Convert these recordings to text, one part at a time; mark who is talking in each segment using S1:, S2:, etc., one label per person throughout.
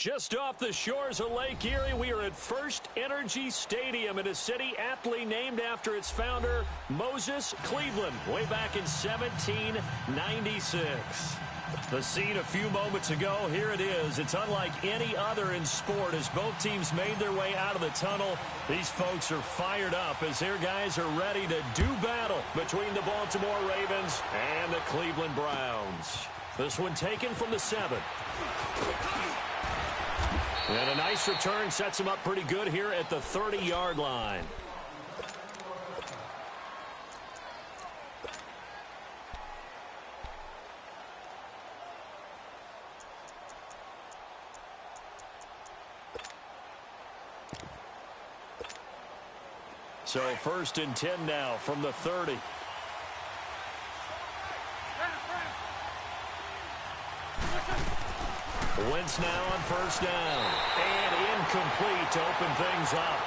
S1: Just off the shores of Lake Erie, we are at First Energy Stadium in a city aptly named after its founder, Moses Cleveland, way back in 1796. The scene a few moments ago, here it is. It's unlike any other in sport as both teams made their way out of the tunnel. These folks are fired up as their guys are ready to do battle between the Baltimore Ravens and the Cleveland Browns. This one taken from the 7. And a nice return sets him up pretty good here at the 30-yard line. So 1st and 10 now from the 30. Wentz now on 1st down. And incomplete to open things up.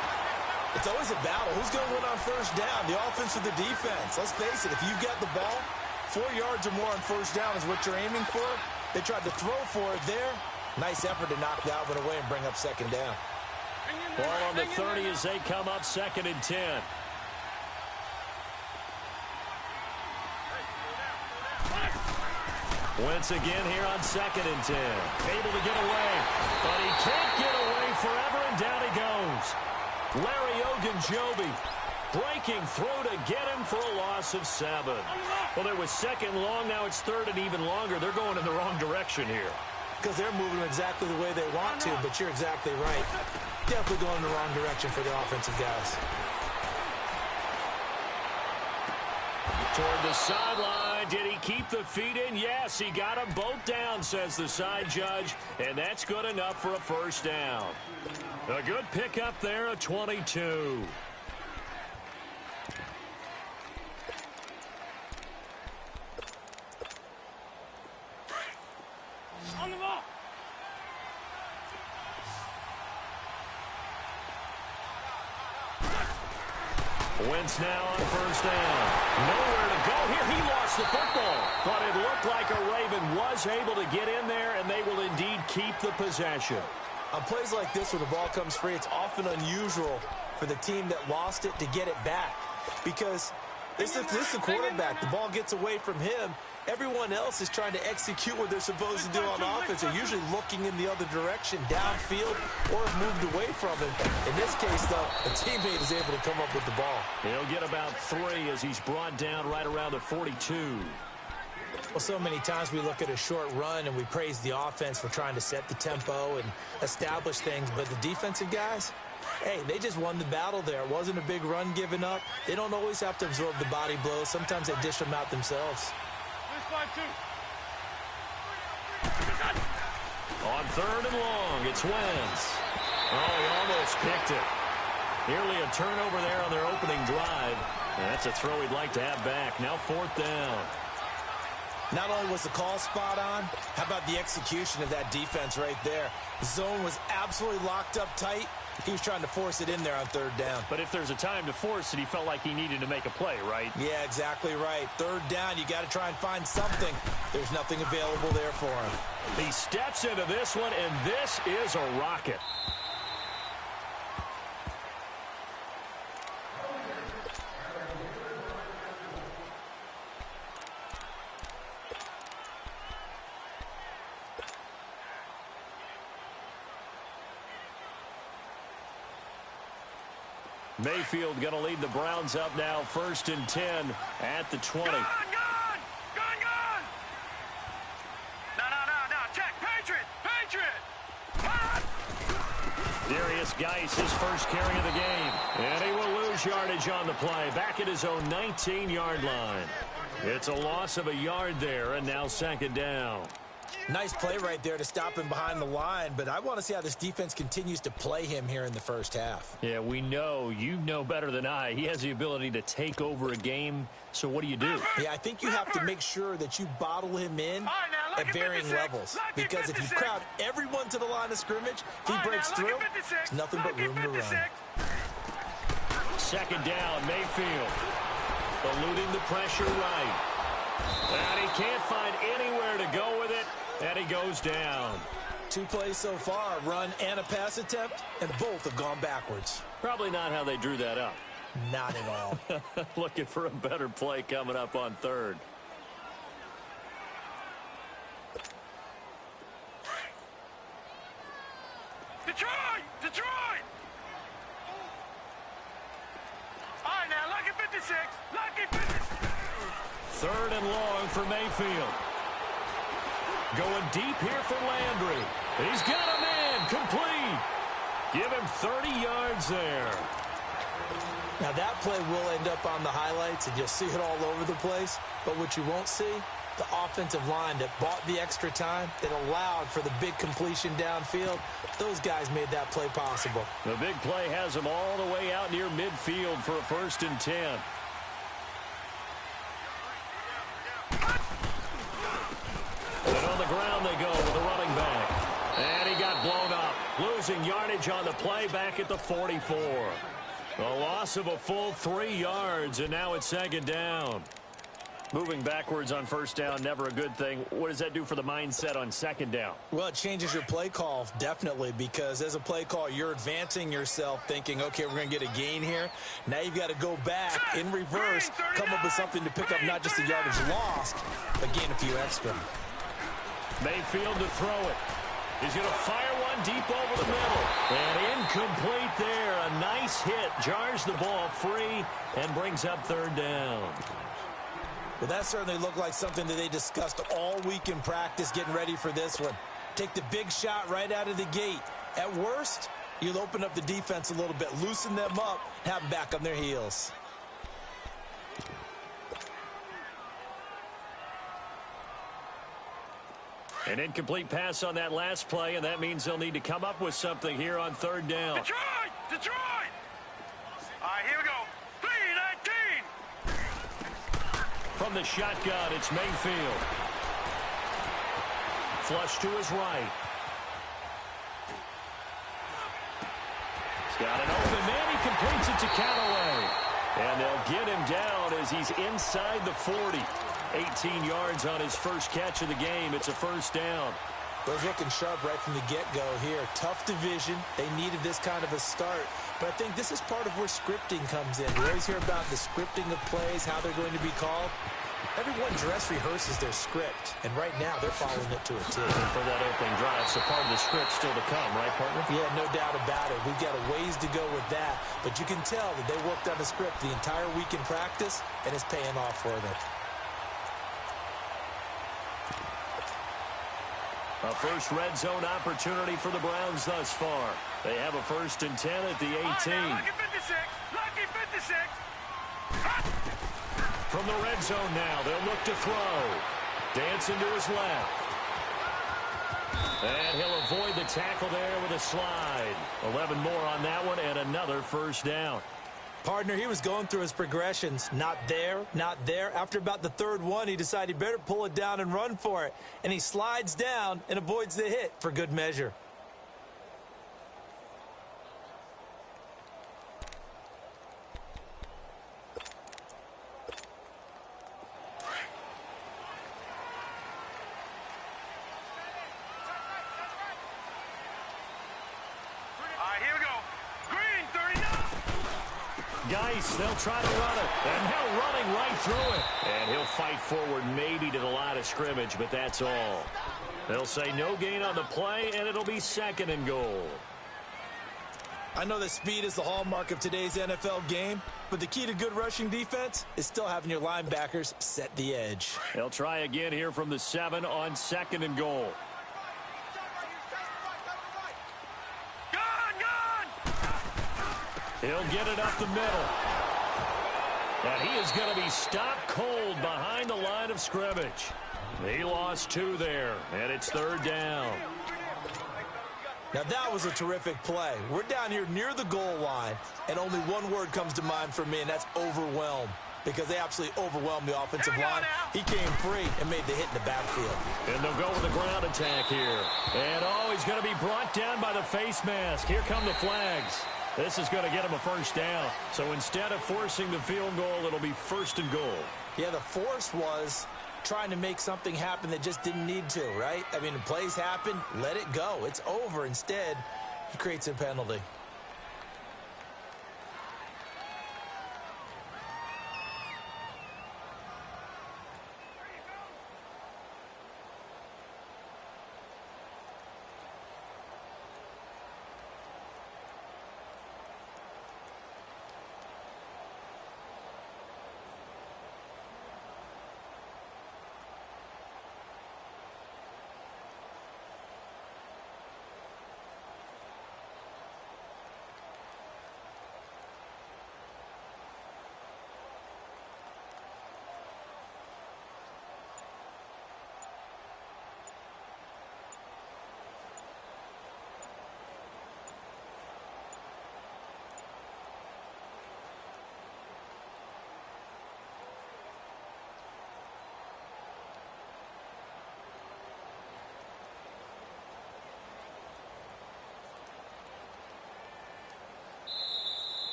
S2: It's always a battle. Who's going to win on 1st down? The offense or the defense? Let's face it, if you get the ball, 4 yards or more on 1st down is what you're aiming for. They tried to throw for it there. Nice effort to knock that one away and bring up 2nd down.
S1: Ball on the 30 as they come up 2nd and 10. Wentz again here on 2nd and 10. Able to get away, but he can't get away forever, and down he goes. Larry Ogunjobi breaking through to get him for a loss of 7. Well, there was 2nd long, now it's 3rd and even longer. They're going in the wrong direction here.
S2: Because they're moving exactly the way they want to, but you're exactly right. Definitely going in the wrong direction for the offensive guys.
S1: Toward the sideline, did he keep the feet in? Yes, he got them both down, says the side judge, and that's good enough for a 1st down. A good pickup there, a 22.
S3: On the ball.
S1: Wentz now on 1st down. Nowhere to go here. He lost the football. But it looked like a Raven was able to get in there, and they will indeed keep the possession.
S2: On plays like this where the ball comes free, it's often unusual for the team that lost it to get it back. Because this is the quarterback. The ball gets away from him. Everyone else is trying to execute what they're supposed to do on offense. They're usually looking in the other direction, downfield, or have moved away from him. In this case, though, a teammate is able to come up with the ball.
S1: He'll get about 3 as he's brought down right around the 42.
S2: Well, so many times we look at a short run and we praise the offense for trying to set the tempo and establish things, but the defensive guys, hey, they just won the battle there. It wasn't a big run given up. They don't always have to absorb the body blows. Sometimes they dish them out themselves.
S1: On 3rd and long, it's Wentz. Oh, he almost picked it. Nearly a turnover there on their opening drive. And that's a throw he'd like to have back. Now 4th down.
S2: Not only was the call spot on, how about the execution of that defense right there? The zone was absolutely locked up tight. He was trying to force it in there on 3rd down.
S1: But if there's a time to force it, he felt like he needed to make a play, right?
S2: Yeah, exactly right. 3rd down, you got to try and find something. There's nothing available there for him.
S1: He steps into this one, and this is a rocket. Mayfield going to lead the Browns up now, 1st and 10 at the 20.
S3: Gone! No, check, Patriot!
S1: Darius Geis, his first carry of the game. And he will lose yardage on the play, back at his own 19-yard line. It's a loss of a yard there, and now 2nd down.
S2: Nice play right there to stop him behind the line, but I want to see how this defense continues to play him here in the 1st half.
S1: Yeah, we know. You know better than I. He has the ability to take over a game, so what do you do?
S2: Yeah, I think you have to make sure that you bottle him in at varying levels, because if you crowd everyone to the line of scrimmage, if he breaks through, there's nothing but room to run.
S1: 2nd down, Mayfield. Eluding the pressure right. And he can't find anywhere to go with it, and he goes down.
S2: 2 plays so far, a run and a pass attempt, and both have gone backwards.
S1: Probably not how they drew that up.
S2: Not at all.
S1: Looking for a better play coming up on third.
S3: Detroit! Detroit! All right, now, lucky 56. Lucky 56.
S1: Third and long for Mayfield. Going deep here for Landry. He's got a man complete. Give him 30 yards there.
S2: Now, that play will end up on the highlights, and you'll see it all over the place. But what you won't see, the offensive line that bought the extra time, that allowed for the big completion downfield, those guys made that play possible.
S1: The big play has them all the way out near midfield for a 1st and 10. And on the ground they go with a running back. And he got blown up. Losing yardage on the play back at the 44. A loss of a full 3 yards, and now it's 2nd down. Moving backwards on 1st down, never a good thing. What does that do for the mindset on 2nd down?
S2: Well, it changes your play call, definitely, because as a play call, you're advancing yourself thinking, okay, we're going to get a gain here. Now you've got to go back in reverse, come up with something to pick up not just the yardage lost, but gain a few extra.
S1: Mayfield to throw it. He's going to fire one deep over the middle. And incomplete there. A nice hit. Jars the ball free and brings up 3rd down.
S2: Well, that certainly looked like something that they discussed all week in practice getting ready for this one. Take the big shot right out of the gate. At worst, you'll open up the defense a little bit, loosen them up, have them back on their heels.
S3: An incomplete pass on that last play, and that means they'll need to come up with something here on 3rd down.
S4: Detroit! Detroit! All right, here we go. 3-19.
S3: From the shotgun, it's Mayfield. Flush to his right. He's got an open man. He completes it to Callaway. And they'll get him down as he's inside the 40. 18 yards on his first catch of the game. It's a 1st down.
S2: Was looking sharp right from the get-go here. Tough division. They needed this kind of a start. But I think this is part of where scripting comes in. We always hear about the scripting of plays, how they're going to be called. Everyone dress rehearses their script, and right now they're following it to a T.
S3: For that opening drive, so part of the script still to come, right, partner?
S2: Yeah, no doubt about it. We've got a ways to go with that, but you can tell that they worked on the script the entire week in practice, and it's paying off for them.
S3: A first red zone opportunity for the Browns thus far. They have a 1st and 10 at the 18.
S4: Lucky 56. Lucky 56.
S3: From the red zone now, they'll look to throw. Dancing to his left. And he'll avoid the tackle there with a slide. 11 more on that one, and another 1st down.
S2: Partner, he was going through his progressions. Not there, not there. After about the 3rd one, he decided he better pull it down and run for it. And he slides down and avoids the hit for good measure.
S3: Geis, they'll try to run it, and he'll running right through it. And he'll fight forward maybe to the line of scrimmage, but that's all. They'll say no gain on the play, and it'll be 2nd and goal.
S2: I know that speed is the hallmark of today's NFL game, but the key to good rushing defense is still having your linebackers set the edge.
S3: They'll try again here from the 7 on 2nd and goal. He'll get it up the middle. And he is going to be stopped cold behind the line of scrimmage. He lost 2 there, and it's 3rd down.
S2: Now that was a terrific play. We're down here near the goal line, and only one word comes to mind for me, and that's overwhelmed. Because they absolutely overwhelmed the offensive line. He came free and made the hit in the backfield.
S3: And they'll go with the ground attack here. And, he's going to be brought down by the face mask. Here come the flags. This is going to get him a 1st down. So instead of forcing the field goal, it'll be 1st and goal.
S2: Yeah, the force was trying to make something happen that just didn't need to, right? I mean, plays happen, let it go. It's over. Instead, he creates a penalty.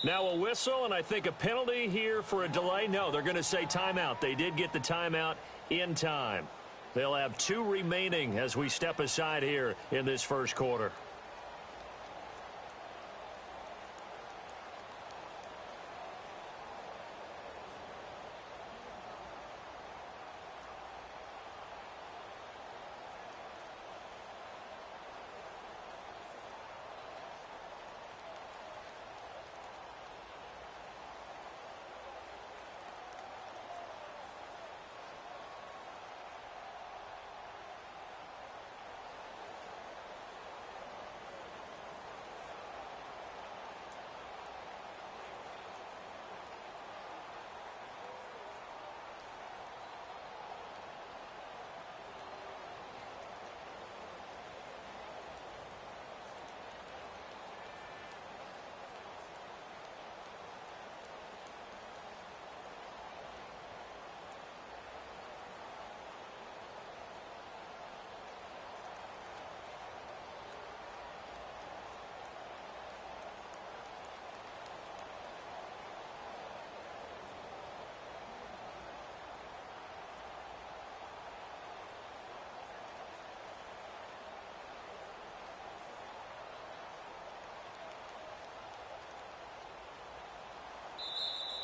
S1: Now a whistle, and I think a penalty here for a delay. No, they're going to say timeout. They did get the timeout in time. They'll have 2 remaining as we step aside here in this first quarter.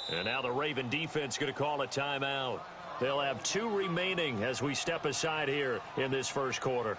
S1: And now the Raven defense going to call a timeout. They'll have 2 remaining as we step aside here in this first quarter.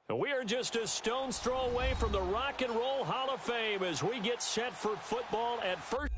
S1: We are just a stone's throw away from the Rock and Roll Hall of Fame as we get set for football at first.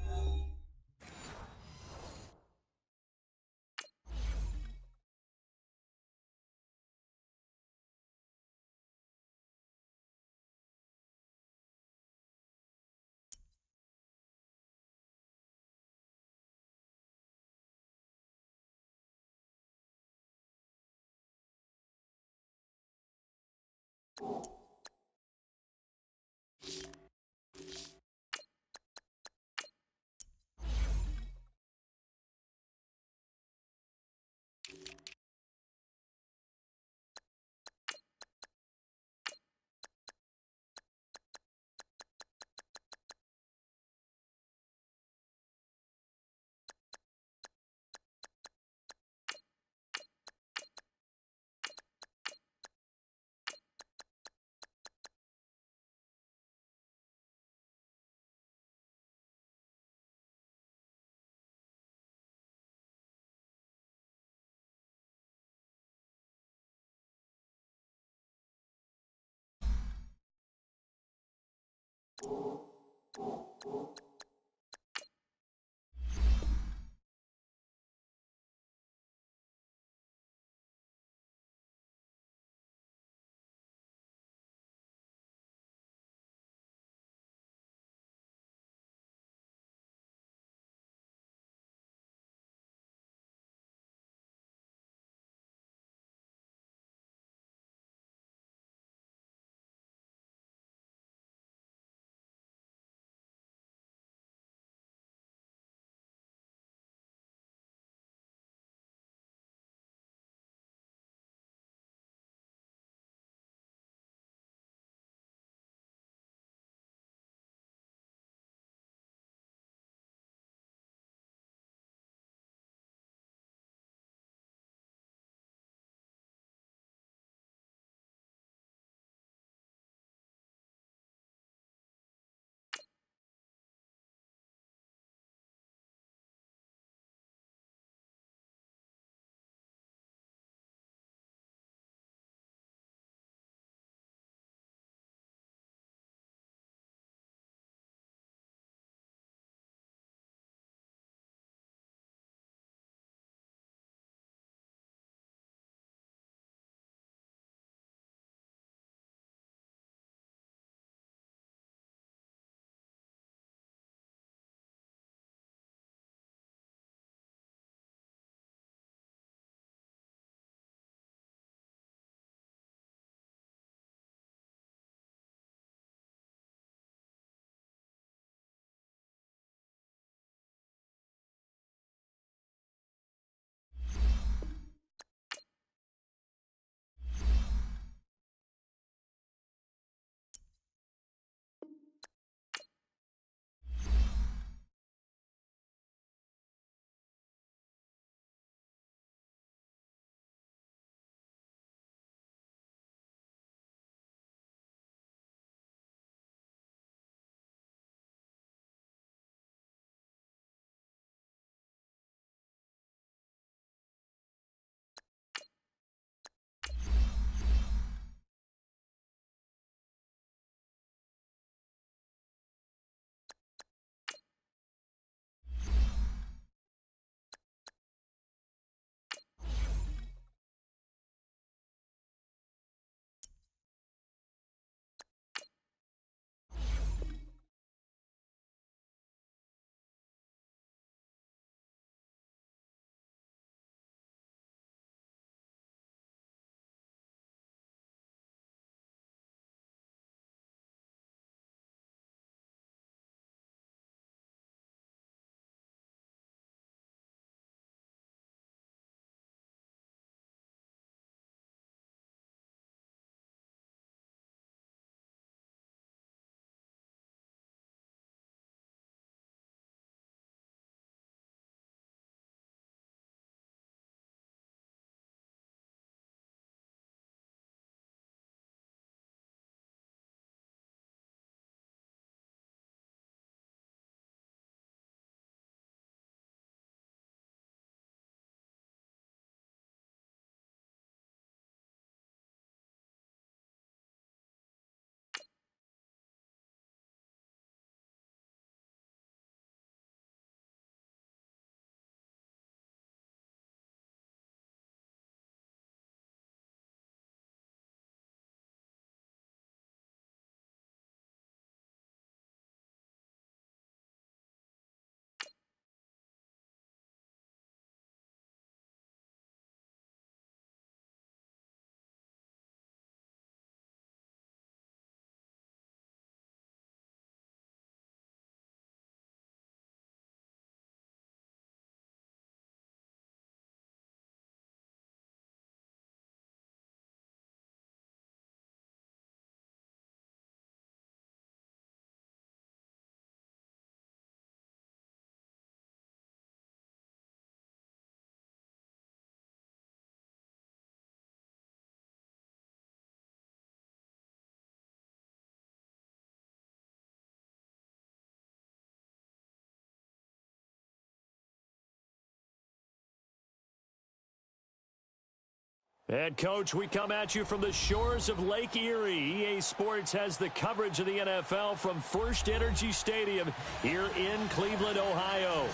S1: And, Coach, we come at you from the shores of Lake Erie. EA Sports has the coverage of the NFL from First Energy Stadium here in Cleveland, Ohio.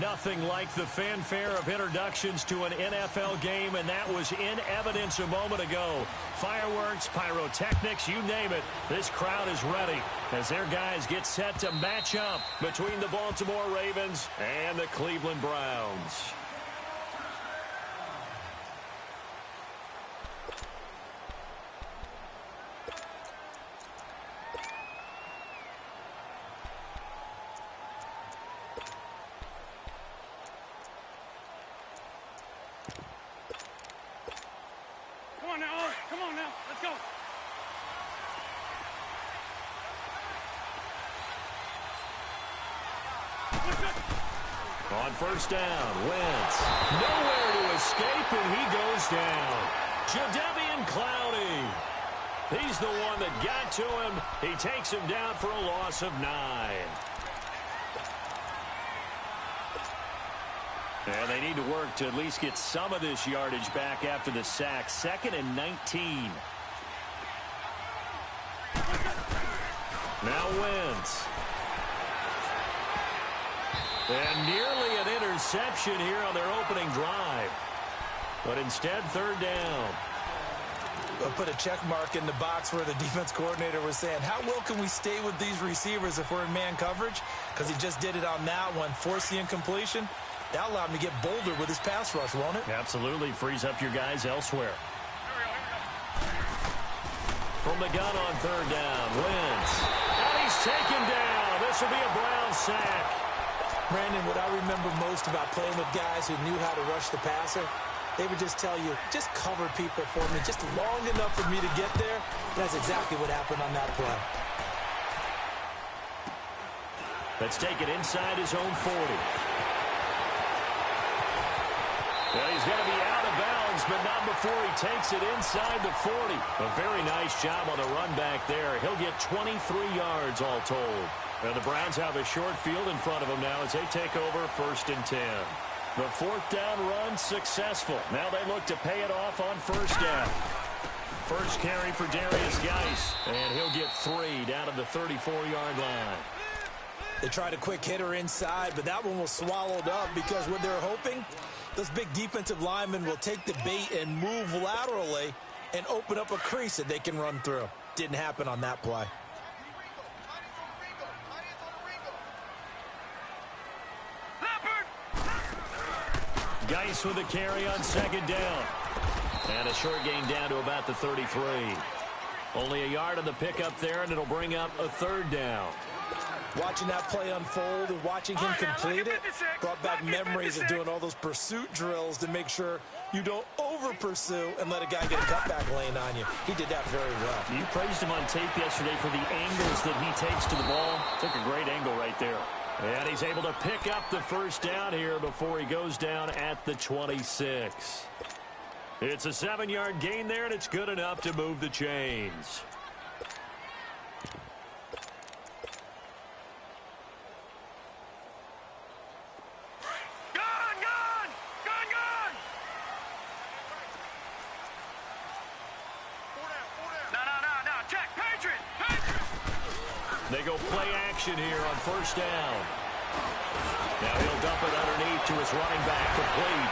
S1: Nothing like the fanfare of introductions to an NFL game, and that was in evidence a moment ago. Fireworks, pyrotechnics, you name it. This crowd is ready as their guys get set to match up between the Baltimore Ravens and the Cleveland Browns.
S4: Come on now, let's go.
S1: On first down, Wentz. Nowhere to escape, and he goes down. Jadeveon Clowney. He's the one that got to him. He takes him down for a loss of 9. And they need to work to at least get some of this yardage back after the sack. 2nd and 19. Now Wentz. And nearly an interception here on their opening drive. But instead, 3rd down.
S2: They'll put a check mark in the box where the defense coordinator was saying, how well can we stay with these receivers if we're in man coverage? Because he just did it on that one, force the incompletion. That allowed him to get bolder with his pass rush, won't it?
S1: Absolutely. Frees up your guys elsewhere. From the gun on 3rd down, Wentz. And he's taken down. This will be a Brown sack.
S2: Brandon, what I remember most about playing with guys who knew how to rush the passer, they would just tell you, just cover people for me, just long enough for me to get there. That's exactly what happened on that play.
S1: Let's take it inside his own 40. Well, he's going to be out of bounds, but not before he takes it inside the 40. A very nice job on the run back there. He'll get 23 yards all told. And the Browns have a short field in front of them now as they take over 1st and 10. The 4th down run successful. Now they look to pay it off on 1st down. First carry for Darius Geis, and he'll get 3 down at the 34-yard line.
S2: They tried a quick hitter inside, but that one was swallowed up because what they're hoping, those big defensive linemen will take the bait and move laterally and open up a crease that they can run through. Didn't happen on that play.
S1: Geis with a carry on 2nd down. And a short gain down to about the 33. Only a yard on the pickup there, and it'll bring up a 3rd down.
S2: Watching that play unfold and watching him complete it brought back memories of doing all those pursuit drills to make sure you don't over-pursue and let a guy get a cutback lane on you. He did that very well.
S1: You praised him on tape yesterday for the angles that he takes to the ball. Took a great angle right there. And he's able to pick up the 1st down here before he goes down at the 26. It's a 7-yard gain there, and it's good enough to move the chains. They go play action here on 1st down. Now he'll dump it underneath to his running back, complete.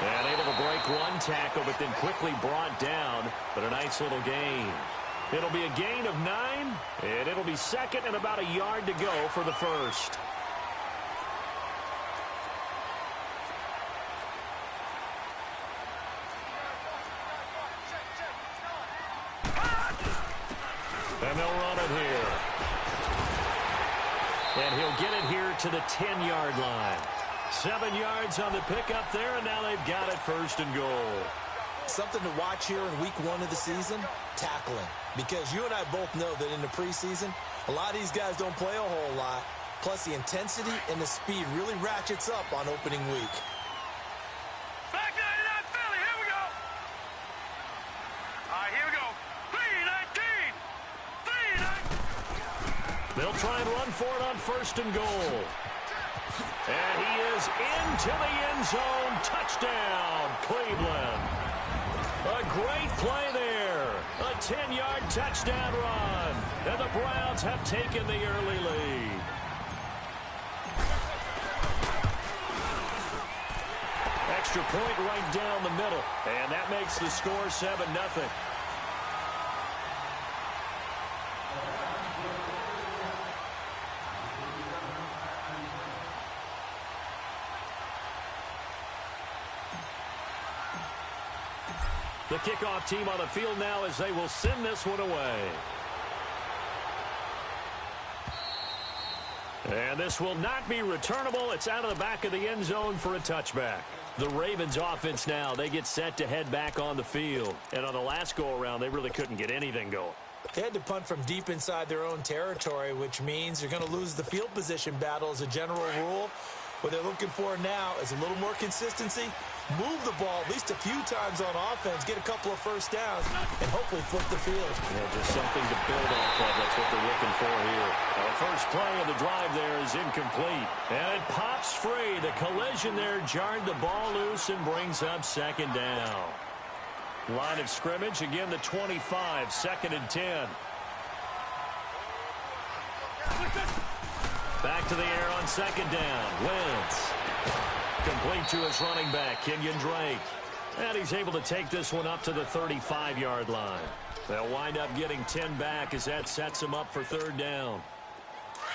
S1: And able to break one tackle, but then quickly brought down. But a nice little gain. It'll be a gain of 9, and it'll be 2nd and about a yard to go for the 1st. And they'll run it here. And he'll get it here to the 10-yard line. 7 yards on the pickup there, and now they've got it 1st and goal.
S2: Something to watch here in week 1 of the season, tackling. Because you and I both know that in the preseason, a lot of these guys don't play a whole lot. Plus, the intensity and the speed really ratchets up on opening week.
S4: Back 99 Philly, here we go. All right, here we go. 3-19. 3-19.
S1: They'll try and run for it on 1st and goal. And he is into the end zone. Touchdown, Cleveland. A great play there. A 10-yard touchdown run. And the Browns have taken the early lead. Extra point right down the middle. And that makes the score 7-0. The kickoff team on the field now as they will send this one away. And this will not be returnable. It's out of the back of the end zone for a touchback. The Ravens offense now, they get set to head back on the field. And on the last go-around, they really couldn't get anything going.
S2: They had to punt from deep inside their own territory, which means you're going to lose the field position battle as a general rule. What they're looking for now is a little more consistency, move the ball at least a few times on offense, get a couple of first downs, and hopefully flip the field.
S1: Yeah, just something to build off of. That's what they're looking for here. The first play of the drive there is incomplete. And it pops free. The collision there jarred the ball loose and brings up second down. Line of scrimmage, again the 25, 2nd and 10. Back to the air on second down. Wentz. Complete to his running back, Kenyon Drake. And he's able to take this one up to the 35-yard line. They'll wind up getting 10 back as that sets him up for third down.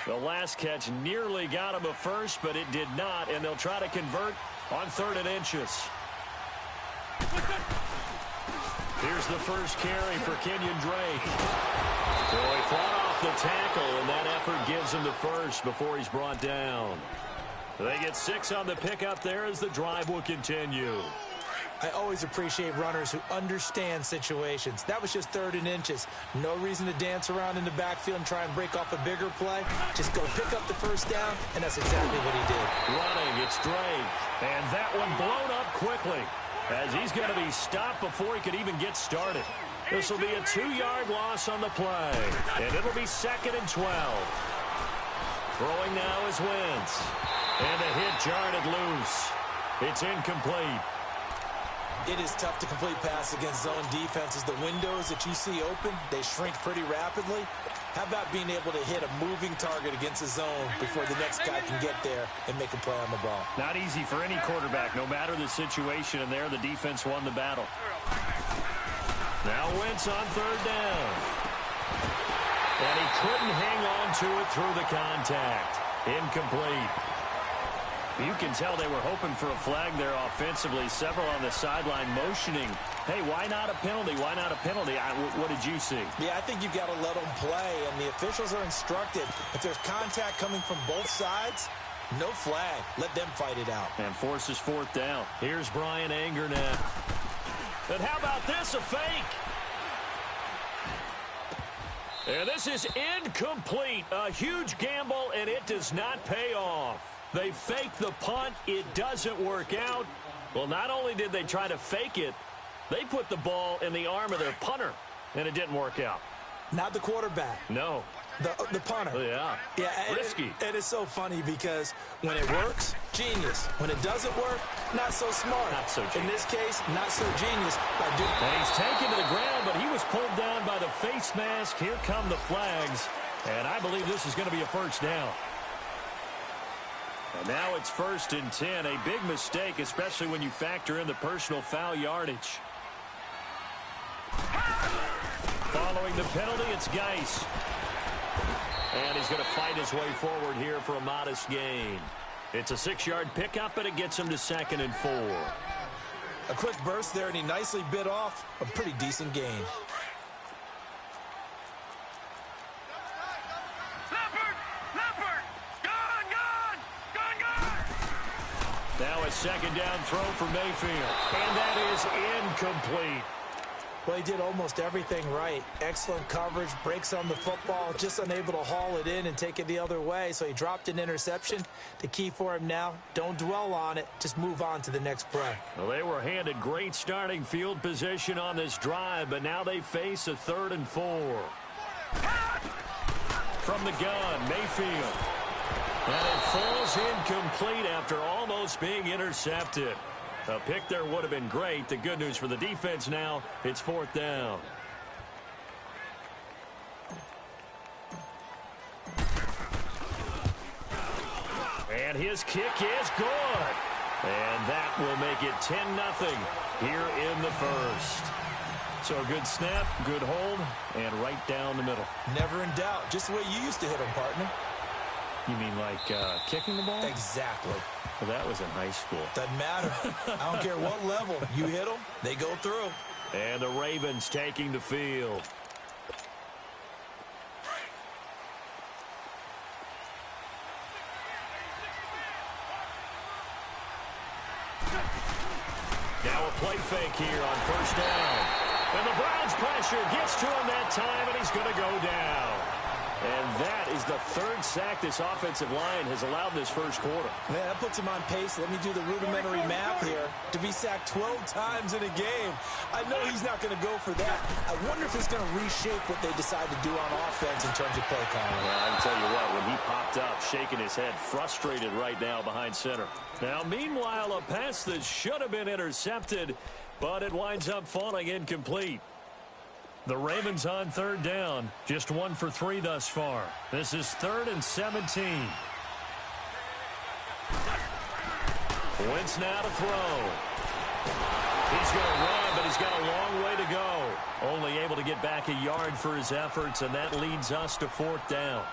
S1: The last catch nearly got him a first, but it did not, and they'll try to convert on 3rd and inches. Here's the first carry for Kenyon Drake. So he fought off the tackle, and that effort gives him the first before he's brought down. They get 6 on the pickup there as the drive will continue.
S2: I always appreciate runners who understand situations. That was just 3rd and inches. No reason to dance around in the backfield and try and break off a bigger play. Just go pick up the first down, and that's exactly what he did.
S1: Running, it's Drake. And that one blown up quickly as he's going to be stopped before he could even get started. This will be a 2-yard loss on the play, and it'll be 2nd and 12. Throwing now is Wentz. And the hit jarred it loose. It's incomplete.
S2: It is tough to complete pass against zone defenses. The windows that you see open, they shrink pretty rapidly. How about being able to hit a moving target against a zone before the next guy can get there and make a play on the ball?
S1: Not easy for any quarterback, no matter the situation, and there the defense won the battle. Now Wentz on 3rd down. And he couldn't hang on to it through the contact. Incomplete. You can tell they were hoping for a flag there offensively. Several on the sideline motioning, hey, why not a penalty? Why not a penalty? What did you see?
S2: Yeah, I think you've got to let them play, and the officials are instructed. If there's contact coming from both sides, no flag. Let them fight it out.
S1: And forces 4th down. Here's Brian Anger now. And how about this, a fake? And this is incomplete. A huge gamble, and it does not pay off. They fake the punt. It doesn't work out. Well, not only did they try to fake it, they put the ball in the arm of their punter, and it didn't work out.
S2: Not the quarterback.
S1: No.
S2: The punter.
S1: Yeah. Risky.
S2: It is so funny because when it works, genius. When it doesn't work, not so smart.
S1: Not so genius.
S2: In this case, not so genius.
S1: And he's taken to the ground, but he was pulled down by the face mask. Here come the flags, and I believe this is going to be a first down. And now it's 1st and 10. A big mistake, especially when you factor in the personal foul yardage. Following the penalty, it's Geis. And he's going to fight his way forward here for a modest gain. It's a 6-yard pickup, and it gets him to 2nd and 4.
S2: A quick burst there, and he nicely bit off a pretty decent gain.
S1: Now a 2nd down throw for Mayfield. And that is incomplete.
S2: Well, he did almost everything right. Excellent coverage, breaks on the football, just unable to haul it in and take it the other way, so he dropped an interception. The key for him now, don't dwell on it, just move on to the next play.
S1: Well, they were handed great starting field position on this drive, but now they face a 3rd and 4. From the gun, Mayfield. And it falls incomplete after almost being intercepted. A pick there would have been great. The good news for the defense now, it's 4th down. And his kick is good. And that will make it 10-0 here in the first. So a good snap, good hold, and right down the middle.
S2: Never in doubt. Just the way you used to hit them, partner.
S1: You mean like kicking the ball?
S2: Exactly.
S1: Well, that was in high school.
S2: Doesn't matter. I don't care what level. You hit them, they go through.
S1: And the Ravens taking the field. Now a play fake here on 1st down. And the Browns pressure gets to him that time, and he's going to go down. And that is the 3rd sack this offensive line has allowed in this first quarter.
S2: Man, that puts him on pace. Let me do the rudimentary math here. To be sacked 12 times in a game. I know he's not going to go for that. I wonder if it's going to reshape what they decide to do on offense in terms of play calling.
S1: Well, I can tell you what, when he popped up, shaking his head, frustrated right now behind center. Now, meanwhile, a pass that should have been intercepted, but it winds up falling incomplete. The Ravens on 3rd down, just 1 for 3 thus far. This is 3rd and 17. Wentz now to throw. He's going to run, but he's got a long way to go. Only able to get back a yard for his efforts, and that leads us to 4th down.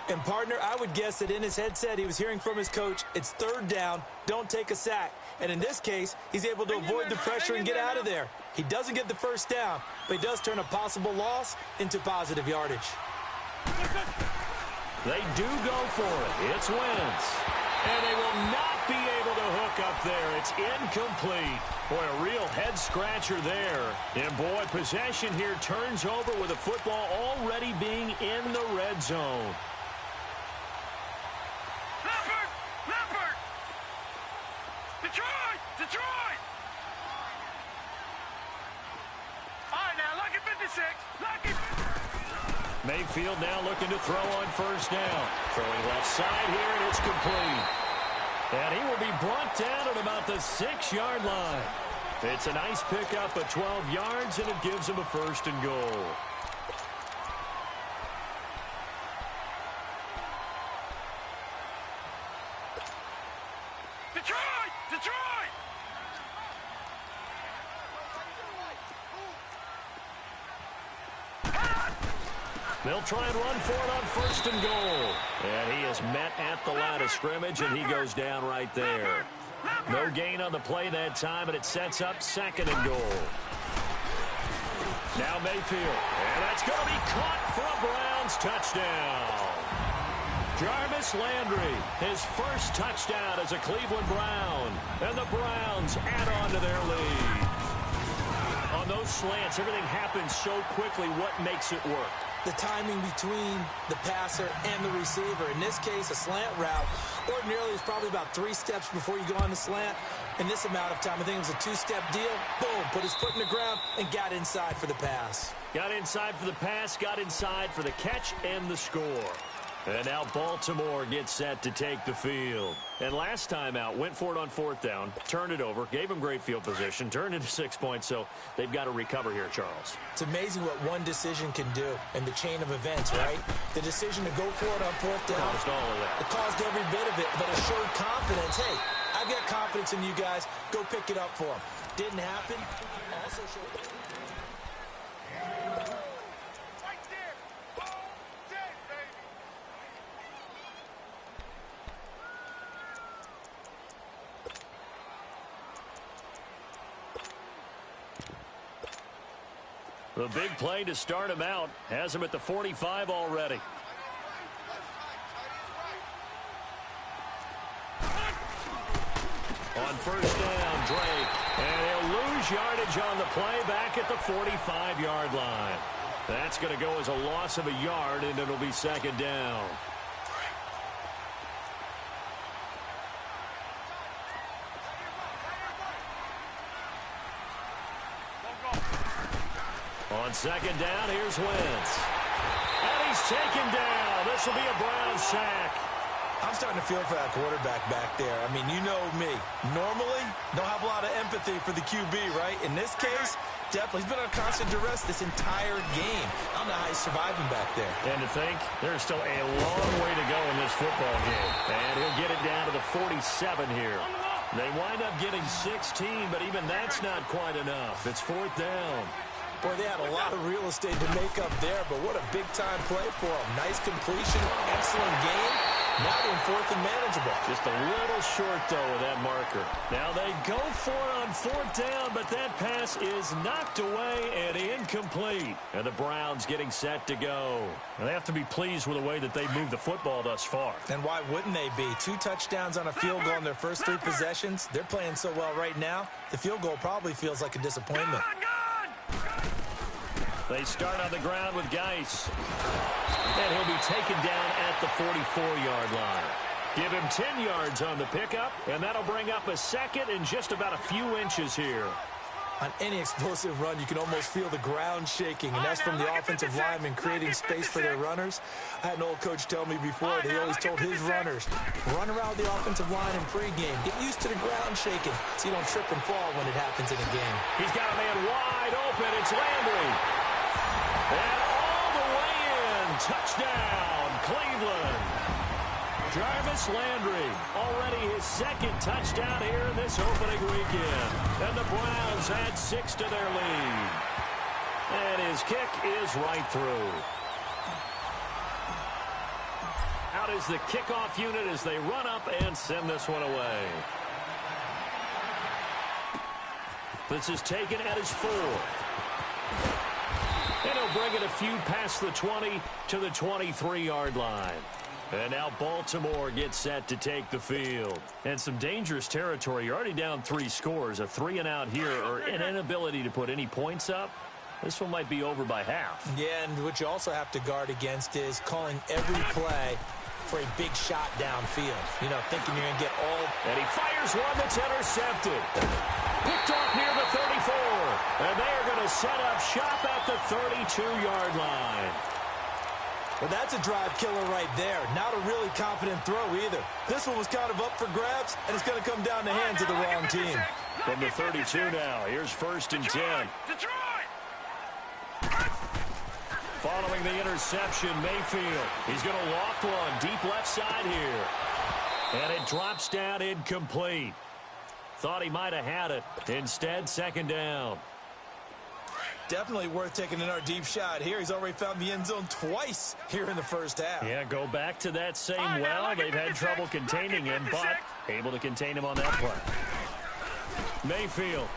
S2: And, partner, I would guess that in his headset he was hearing from his coach, it's 3rd down, don't take a sack. And in this case, he's able to avoid the pressure and get out of there. He doesn't get the 1st down, but he does turn a possible loss into positive yardage.
S1: They do go for it. It's Wentz. And they will not be able to hook up there. It's incomplete. Boy, a real head-scratcher there. And, boy, possession here turns over with the football already being in the red zone.
S4: Leopard! Detroit! All right, now, lucky 56. Lucky.
S1: Mayfield now looking to throw on 1st down. Throwing left side here, and it's complete. And he will be brought down at about the 6-yard line. It's a nice pickup of 12 yards, and it gives him a 1st and goal.
S4: Detroit!
S1: They'll try and run for it on 1st and goal. And he is met at the line of scrimmage, and he goes down right there. No gain on the play that time, and it sets up 2nd and goal. Now Mayfield. And that's going to be caught for a Browns touchdown. Jarvis Landry, his 1st touchdown as a Cleveland Brown. And the Browns add on to their lead. On those slants, everything happens so quickly. What makes it work?
S2: The timing between the passer and the receiver. In this case, a slant route. Ordinarily, it's probably about 3 steps before you go on the slant. In this amount of time, I think it was a 2-step deal. Boom, put his foot in the ground and got inside for the pass.
S1: Got inside for the pass, got inside for the catch and the score. And now Baltimore gets set to take the field. And last time out, went for it on 4th down, turned it over, gave them great field position, turned into 6 points, so they've got to recover here, Charles.
S2: It's amazing what one decision can do in the chain of events, right? The decision to go for it on 4th down.
S1: Caused all of that.
S2: It caused every bit of it, but it showed confidence. Hey, I've got confidence in you guys. Go pick it up for them. Didn't happen. Also showed...
S1: The big play to start him out has him at the 45 already. On 1st down, Drake. And he'll lose yardage on the play back at the 45-yard line. That's going to go as a loss of a yard, and it'll be 2nd down. On 2nd down, here's Wentz. And he's taken down. This will be a Browns sack.
S2: I'm starting to feel for that quarterback back there. I mean, you know me. Normally, don't have a lot of empathy for the QB, right? In this case, definitely. He's been under constant duress this entire game. I don't know how he's surviving back there.
S3: And to think, there's still a long way to go in this football game. And he'll get it down to the 47 here. They wind up getting 16, but even that's not quite enough. It's 4th down.
S2: Boy, they had a lot of real estate to make up there, but what a big-time play for them. Nice completion, excellent game. Now they're in 4th and manageable.
S3: Just a little short, though, with that marker. Now they go for it on 4th down, but that pass is knocked away and incomplete. And the Browns getting set to go. And they have to be pleased with the way that they moved the football thus far.
S2: And why wouldn't they be? 2 touchdowns on a field goal in their first 3 possessions. They're playing so well right now, the field goal probably feels like a disappointment.
S3: They start on the ground with Geis. And he'll be taken down at the 44-yard line. Give him 10 yards on the pickup, and that'll bring up a second in just about a few inches here.
S2: On any explosive run, you can almost feel the ground shaking, and that's from the offensive linemen creating space for their runners. I had an old coach tell me before that he always told his runners, run around the offensive line in pregame. Get used to the ground shaking so you don't trip and fall when it happens in a game.
S3: He's got a man wide open. It's Landry. And all the way in. Touchdown, Cleveland. Jarvis Landry, already his 2nd touchdown here in this opening weekend. And the Browns add 6 to their lead. And his kick is right through. Out is the kickoff unit as they run up and send this one away. This is taken at his 4. And he'll bring it a few past the 20 to the 23-yard line. And now Baltimore gets set to take the field. And some dangerous territory. You're already down 3 scores. A 3-and-out here or an inability to put any points up. This one might be over by half.
S2: Yeah, and what you also have to guard against is calling every play for a big shot downfield. You know, thinking you're going to get all...
S3: And he fires one that's intercepted. Picked off near the 34. And they are going to set up shop at the 32-yard line.
S2: Well, that's a drive killer right there. Not a really confident throw either. This one was kind of up for grabs, and it's going to come down the hands of the wrong team.
S3: From the 32 now, here's 1st and 10. Following the interception, Mayfield. He's going to loft one deep left side here. And it drops down incomplete. Thought he might have had it. Instead, 2nd down.
S2: Definitely worth taking another deep shot here. He's already found the end zone twice here in the first half.
S3: Yeah, go back to that same well. They've had trouble containing him, but able to contain him on that play. Mayfield.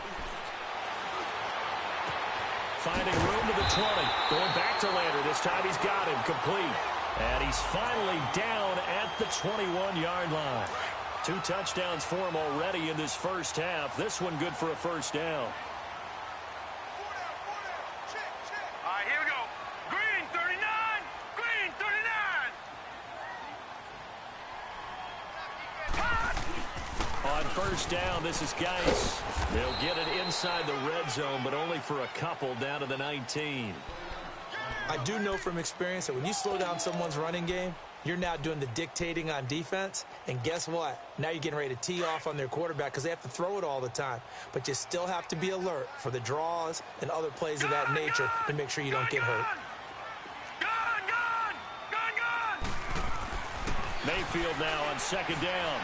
S3: Finding room to the 20. Going back to Landry. This time he's got him complete. And he's finally down at the 21-yard line. 2 touchdowns for him already in this first half. This one good for a 1st down.
S4: All right, here we go. Green 39. Green 39.
S3: On 1st down, this is Geis. They'll get it inside the red zone, but only for a couple down to the 19.
S2: I do know from experience that when you slow down someone's running game, you're now doing the dictating on defense. And guess what? Now you're getting ready to tee off on their quarterback because they have to throw it all the time. But you still have to be alert for the draws and other plays of that nature to make sure you don't get hurt.
S3: Mayfield now on 2nd down.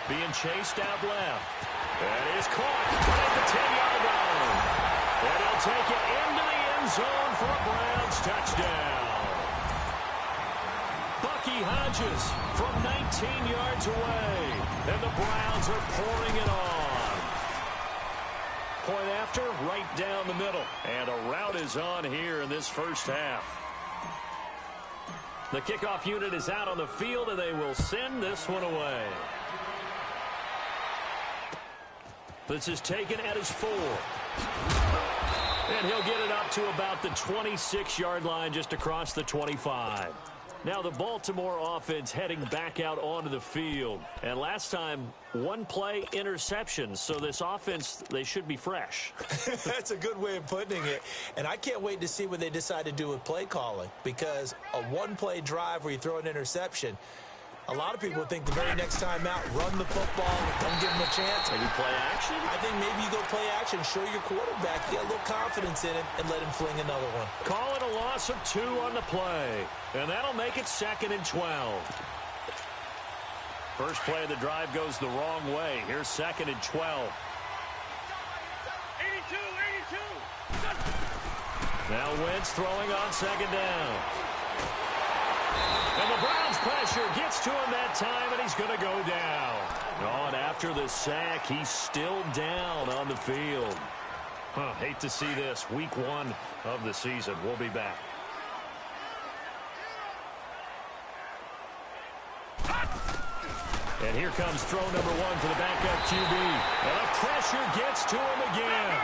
S3: Being chased out left. That is caught at the 10-yard line. And he'll take it into the end zone for a Browns touchdown. Bucky Hodges from 19 yards away. And the Browns are pouring it on. Point after, right down the middle. And a rout is on here in this first half. The kickoff unit is out on the field, and they will send this one away. This is taken at his 4. And he'll get it up to about the 26-yard line just across the 25. Now the Baltimore offense heading back out onto the field. And last time, 1 play interception. So this offense, they should be fresh.
S2: That's a good way of putting it. And I can't wait to see what they decide to do with play calling. Because a 1-play drive where you throw an interception, A lot of people think the very next time out, run the football, don't give him a chance.
S1: Maybe play action?
S2: I think maybe you go play action, show your quarterback, get a little confidence in him, and let him fling another one.
S1: Call it a loss of 2 on the play. And that'll make it 2nd and 12. First play of the drive goes the wrong way. Here's 2nd and 12.
S4: 82, 82.
S1: Now Wentz throwing on 2nd down. And the Browns pressure gets to him that time, and he's going to go down. Oh, and after the sack, he's still down on the field. Hate to see this. Week 1 of the season. We'll be back. And here comes throw number 1 for the backup QB. And the pressure gets to him again.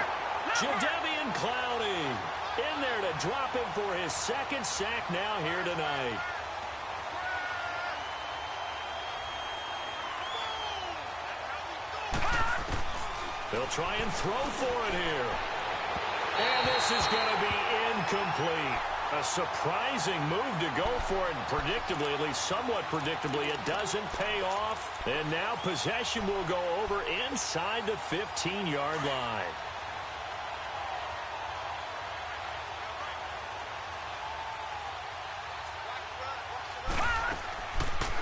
S1: Jadeveon Clowney in there to drop him for his 2nd sack now here tonight. They'll try and throw for it here. And this is going to be incomplete. A surprising move to go for it. Predictably, at least somewhat predictably, it doesn't pay off. And now possession will go over inside the 15-yard line.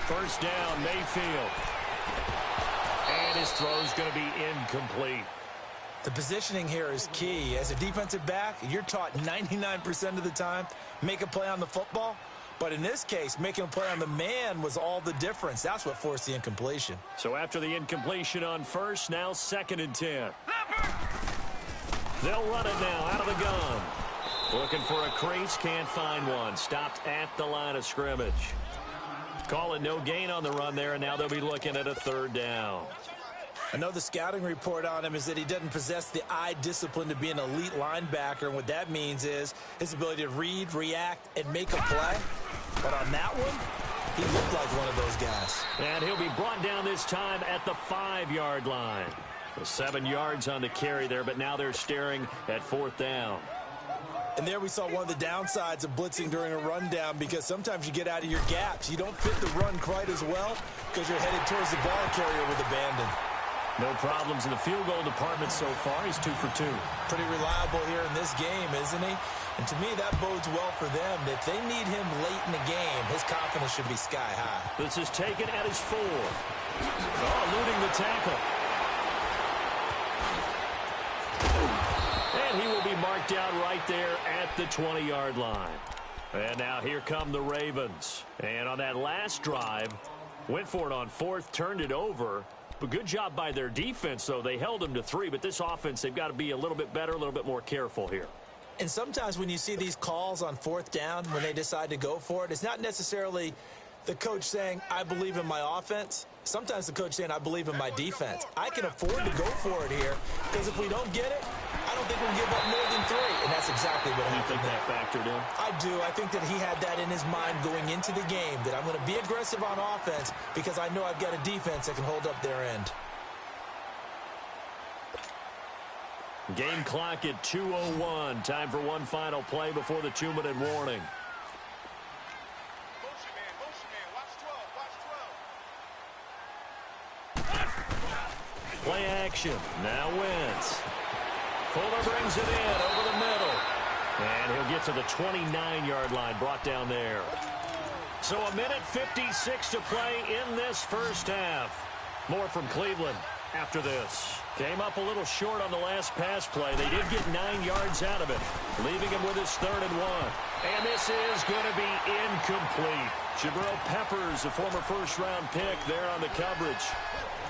S1: First down, Mayfield. And his throw's going to be incomplete.
S2: The positioning here is key. As a defensive back, you're taught 99% of the time, make a play on the football. But in this case, making a play on the man was all the difference. That's what forced the incompletion.
S1: So after the incompletion on first, now 2nd and 10. They'll run it now out of the gun. Looking for a crease, can't find one. Stopped at the line of scrimmage. Calling no gain on the run there, and now they'll be looking at a 3rd down.
S2: I know the scouting report on him is that he doesn't possess the eye discipline to be an elite linebacker, and what that means is his ability to read, react, and make a play. But on that one, he looked like one of those guys.
S1: And he'll be brought down this time at the 5-yard line. 7 yards on the carry there, but now they're staring at 4th down.
S2: And there we saw one of the downsides of blitzing during a rundown, because sometimes you get out of your gaps. You don't fit the run quite as well because you're headed towards the ball carrier with abandon.
S1: No problems in the field goal department so far. He's 2 for 2.
S2: Pretty reliable here in this game, isn't he? And to me, that bodes well for them. If they need him late in the game, his confidence should be sky high.
S1: This is taken at his 4. Eluding the tackle. And he will be marked out right there at the 20-yard line. And now here come the Ravens. And on that last drive, went for it on 4th, turned it over. But good job by their defense, though. They held them to 3, but this offense, they've got to be a little bit better, a little bit more careful here.
S2: And sometimes when you see these calls on 4th down, when they decide to go for it, it's not necessarily the coach saying, I believe in my offense. Sometimes the coach saying, I believe in my defense. I can afford to go for it here, because if we don't get it, I don't think we'll give up more than 3. And that's exactly what happened.
S1: You think that factored in?
S2: I do. I think that he had that in his mind going into the game, that I'm going to be aggressive on offense because I know I've got a defense that can hold up their end.
S1: Game clock at 2:01. Time for one final play before the 2-minute warning.
S4: Motion man, watch 12,
S1: Play action. Now Wentz. Fuller brings it in over the middle. And he'll get to the 29-yard line, brought down there. So 1:56 to play in this first half. More from Cleveland after this. Came up a little short on the last pass play. They did get 9 yards out of it, leaving him with his 3rd and 1. And this is going to be incomplete. Jabril Peppers, a former first-round pick, there on the coverage.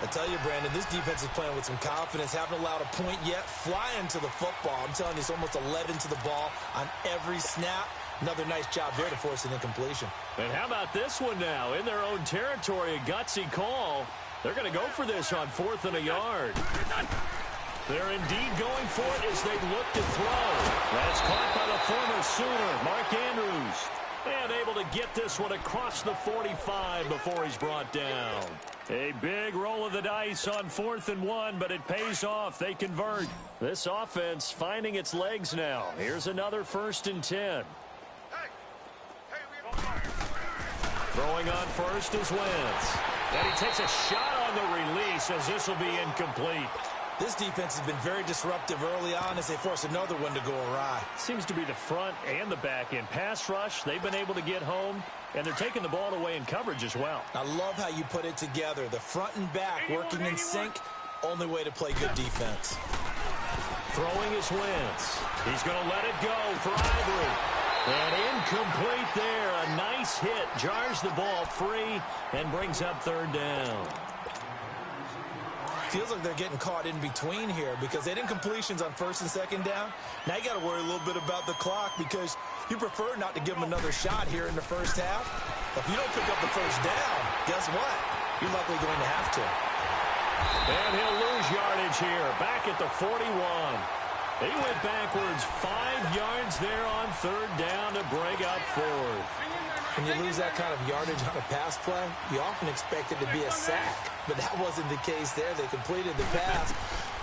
S2: I tell you, Brandon, this defense is playing with some confidence. Haven't allowed a point yet. Flying to the football. I'm telling you, it's almost 11 to the ball on every snap. Another nice job there to force an incompletion.
S1: And how about this one now? In their own territory, a gutsy call. They're going to go for this on 4th and a yard. They're indeed going for it as they look to throw. That's caught by the former Sooner, Mark Andrews. And able to get this one across the 45 before he's brought down. A big roll of the dice on 4th and 1, but it pays off. They convert. This offense finding its legs now. Here's another 1st and 10. Throwing on first is Wentz. And he takes a shot on the release as this will be incomplete.
S2: This defense has been very disruptive early on as they force another one to go awry.
S1: Seems to be the front and the back end. Pass rush, they've been able to get home, and they're taking the ball away in coverage as well.
S2: I love how you put it together. The front and back working in sync, only way to play good defense.
S1: Throwing is Wentz. He's going to let it go for Ivory. And incomplete there. A nice hit. Jars the ball free and brings up third down.
S2: Feels like they're getting caught in between here because they had incompletions on first and second down. Now you got to worry a little bit about the clock because you prefer not to give them another shot here in the first half. If you don't pick up the first down, guess what? You're likely going to have to.
S1: And he'll lose yardage here. Back at the 41. He went backwards 5 yards there on third down to break up fourth.
S2: When you lose that kind of yardage on a pass play, you often expect it to be a sack. But that wasn't the case there. They completed the pass.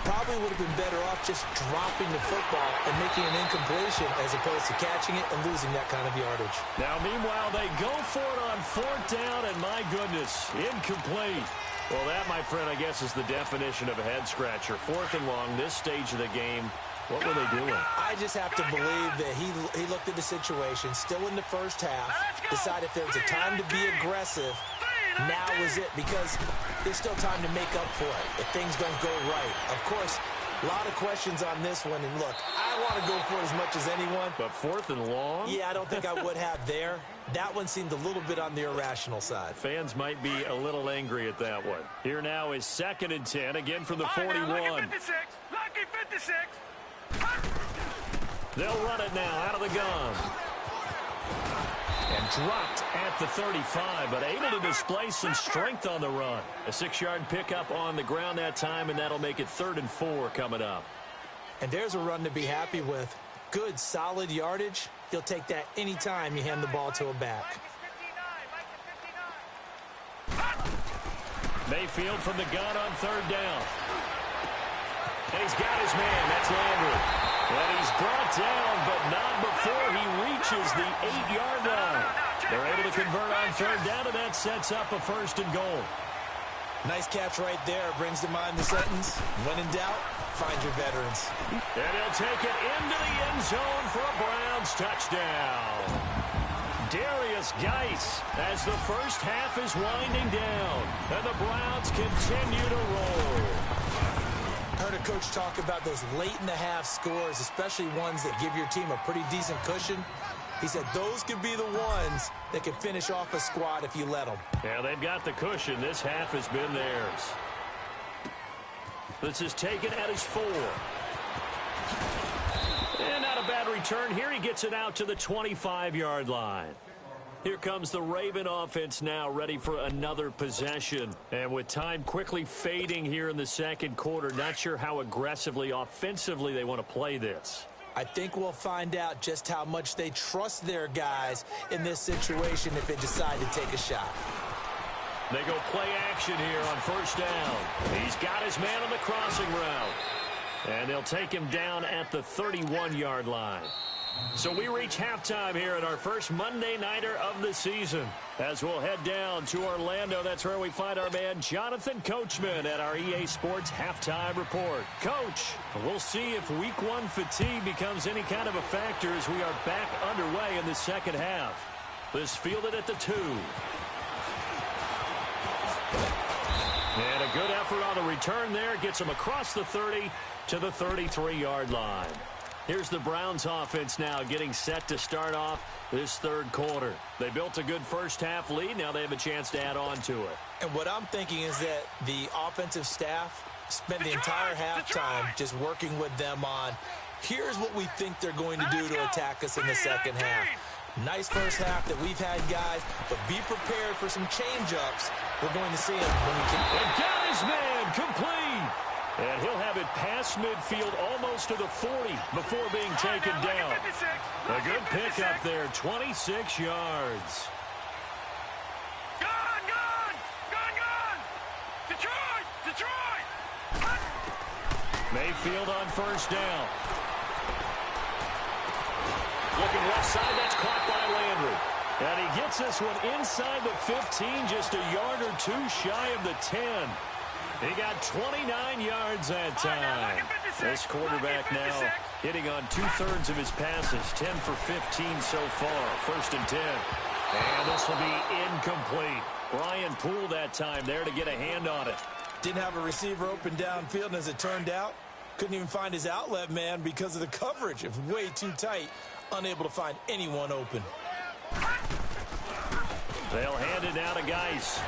S2: Probably would have been better off just dropping the football and making an incompletion as opposed to catching it and losing that kind of yardage.
S1: Now, meanwhile, they go for it on fourth down, and my goodness, incomplete. Well, that, my friend, I guess is the definition of a head-scratcher. Fourth and long, this stage of the game. What were they doing?
S2: I just have to believe that he looked at the situation, still in the first half, decided if there was a time to be aggressive, now is it, because there's still time to make up for it if things don't go right. Of course, a lot of questions on this one, and look, I want to go for it as much as anyone.
S1: But fourth and long?
S2: Yeah, I don't think I would have there. That one seemed a little bit on the irrational side.
S1: Fans might be a little angry at that one. Here now is 2nd and 10, again from the 41.
S4: Lucky 56. Lucky 56.
S1: They'll run it now out of the gun. And dropped at the 35, but able to display some strength on the run. A 6-yard pickup on the ground that time, and that'll make it 3rd and 4 coming up.
S2: And there's a run to be happy with. Good, solid yardage. You'll take that anytime you hand the ball to a back.
S1: Mayfield from the gun on 3rd down. And he's got his man. That's Landry. And he's brought down, but not before he reaches the 8-yard line. They're able to convert on 3rd down, and that sets up a 1st and goal.
S2: Nice catch right there. Brings to mind the sentence, when in doubt, find your veterans.
S1: And he'll take it into the end zone for a Browns touchdown. Darius Geis as the first half is winding down, and the Browns continue to roll.
S2: Heard a coach talk about those late-in-the-half scores, especially ones that give your team a pretty decent cushion. He said those could be the ones that can finish off a squad if you let them.
S1: Yeah, they've got the cushion. This half has been theirs. This is taken at his 4. And not a bad return here. He gets it out to the 25-yard line. Here comes the Raven offense now, ready for another possession. And with time quickly fading here in the second quarter, not sure how aggressively, offensively they want to play this.
S2: I think we'll find out just how much they trust their guys in this situation if they decide to take a shot.
S1: They go play action here on 1st down. He's got his man on the crossing route. And they'll take him down at the 31-yard line. So we reach halftime here at our first Monday Nighter of the season. As we'll head down to Orlando, that's where we find our man Jonathan Coachman at our EA Sports Halftime Report. Coach, we'll see if Week 1 fatigue becomes any kind of a factor as we are back underway in the second half. This fielded at the 2. And a good effort on the return there. Gets him across the 30 to the 33-yard line. Here's the Browns offense now getting set to start off this third quarter. They built a good first half lead. Now they have a chance to add on to it.
S2: And what I'm thinking is that the offensive staff spent the entire halftime just working with them on, here's what we think they're going to do to attack us in the second half. Nice first half that we've had, guys, but be prepared for some change-ups. We're going to see them when we can.
S1: And got his man complete. And he'll have it past midfield almost to the 40 before being taken down. A good pickup there, 26 yards.
S4: Gone! Detroit!
S1: Mayfield on 1st down. Looking left side, that's caught by Landry. And he gets this one inside the 15, just a yard or two shy of the 10. He got 29 yards that time. This quarterback now hitting on 2/3 of his passes, 10 for 15 so far, 1st and 10. And this will be incomplete. Brian Poole that time there to get a hand on it.
S2: Didn't have a receiver open downfield, and as it turned out, couldn't even find his outlet man because of the coverage. It was way too tight, unable to find anyone open.
S1: They'll hand it now to Geis.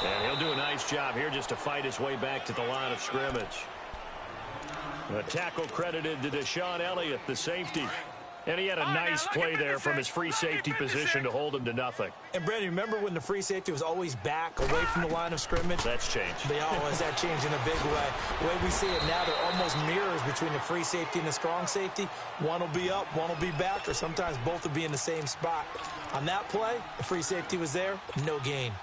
S1: And he'll do a nice job here just to fight his way back to the line of scrimmage. A tackle credited to Deshaun Elliott, the safety. And he had a nice play there from his free safety position to hold him to nothing.
S2: And, Brandon, remember when the free safety was always back away from the line of scrimmage?
S1: That's changed.
S2: They always that changed in a big way. The way we see it now, they're almost mirrors between the free safety and the strong safety. One will be up, one will be back, or sometimes both will be in the same spot. On that play, the free safety was there, no gain.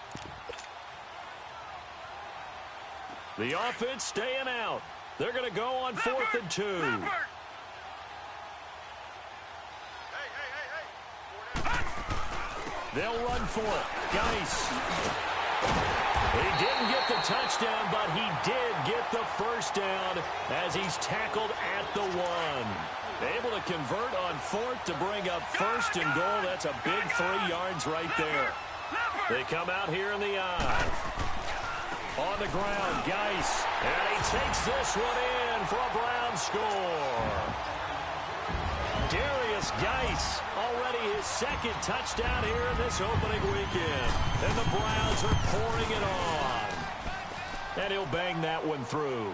S1: The offense staying out. They're going to go on 4th and 2. They'll run for it. Geis. He didn't get the touchdown, but he did get the first down as he's tackled at the 1. Able to convert on 4th to bring up 1st and goal. That's a big 3 yards right there. They come out here in the eye. On the ground, Geis. And he takes this one in for a Brown score. Darius Geis, already his 2nd touchdown here in this opening weekend. And the Browns are pouring it on. And he'll bang that one through.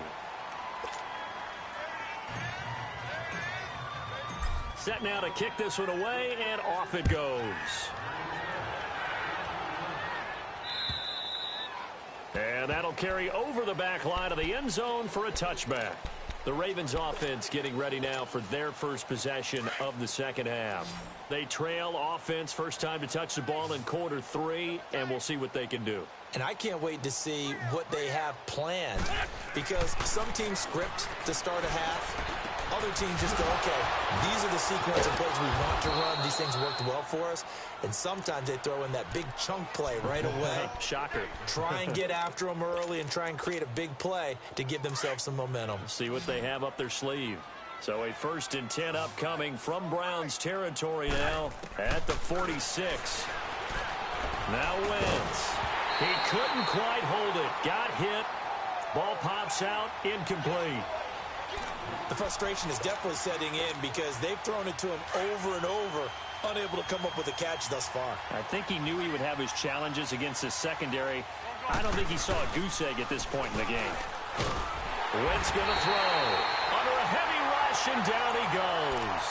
S1: Set now to kick this one away, and off it goes. And that'll carry over the back line of the end zone for a touchback. The Ravens offense getting ready now for their first possession of the second half. They trail offense, first time to touch the ball in quarter 3, and we'll see what they can do.
S2: And I can't wait to see what they have planned, because some teams script to start a half. Other teams just go, okay, these are the sequence of plays we want to run. These things worked well for us. And sometimes they throw in that big chunk play right away.
S1: Shocker.
S2: Try and get after them early and try and create a big play to give themselves some momentum.
S1: See what they have up their sleeve. So a 1st and 10 upcoming from Browns territory now at the 46. Now Wentz. He couldn't quite hold it. Got hit. Ball pops out. Incomplete.
S2: The frustration is definitely setting in because they've thrown it to him over and over, unable to come up with a catch thus far.
S1: I think he knew he would have his challenges against his secondary. I don't think he saw a goose egg at this point in the game. Wentz going to throw. Under a heavy rush, and down he goes.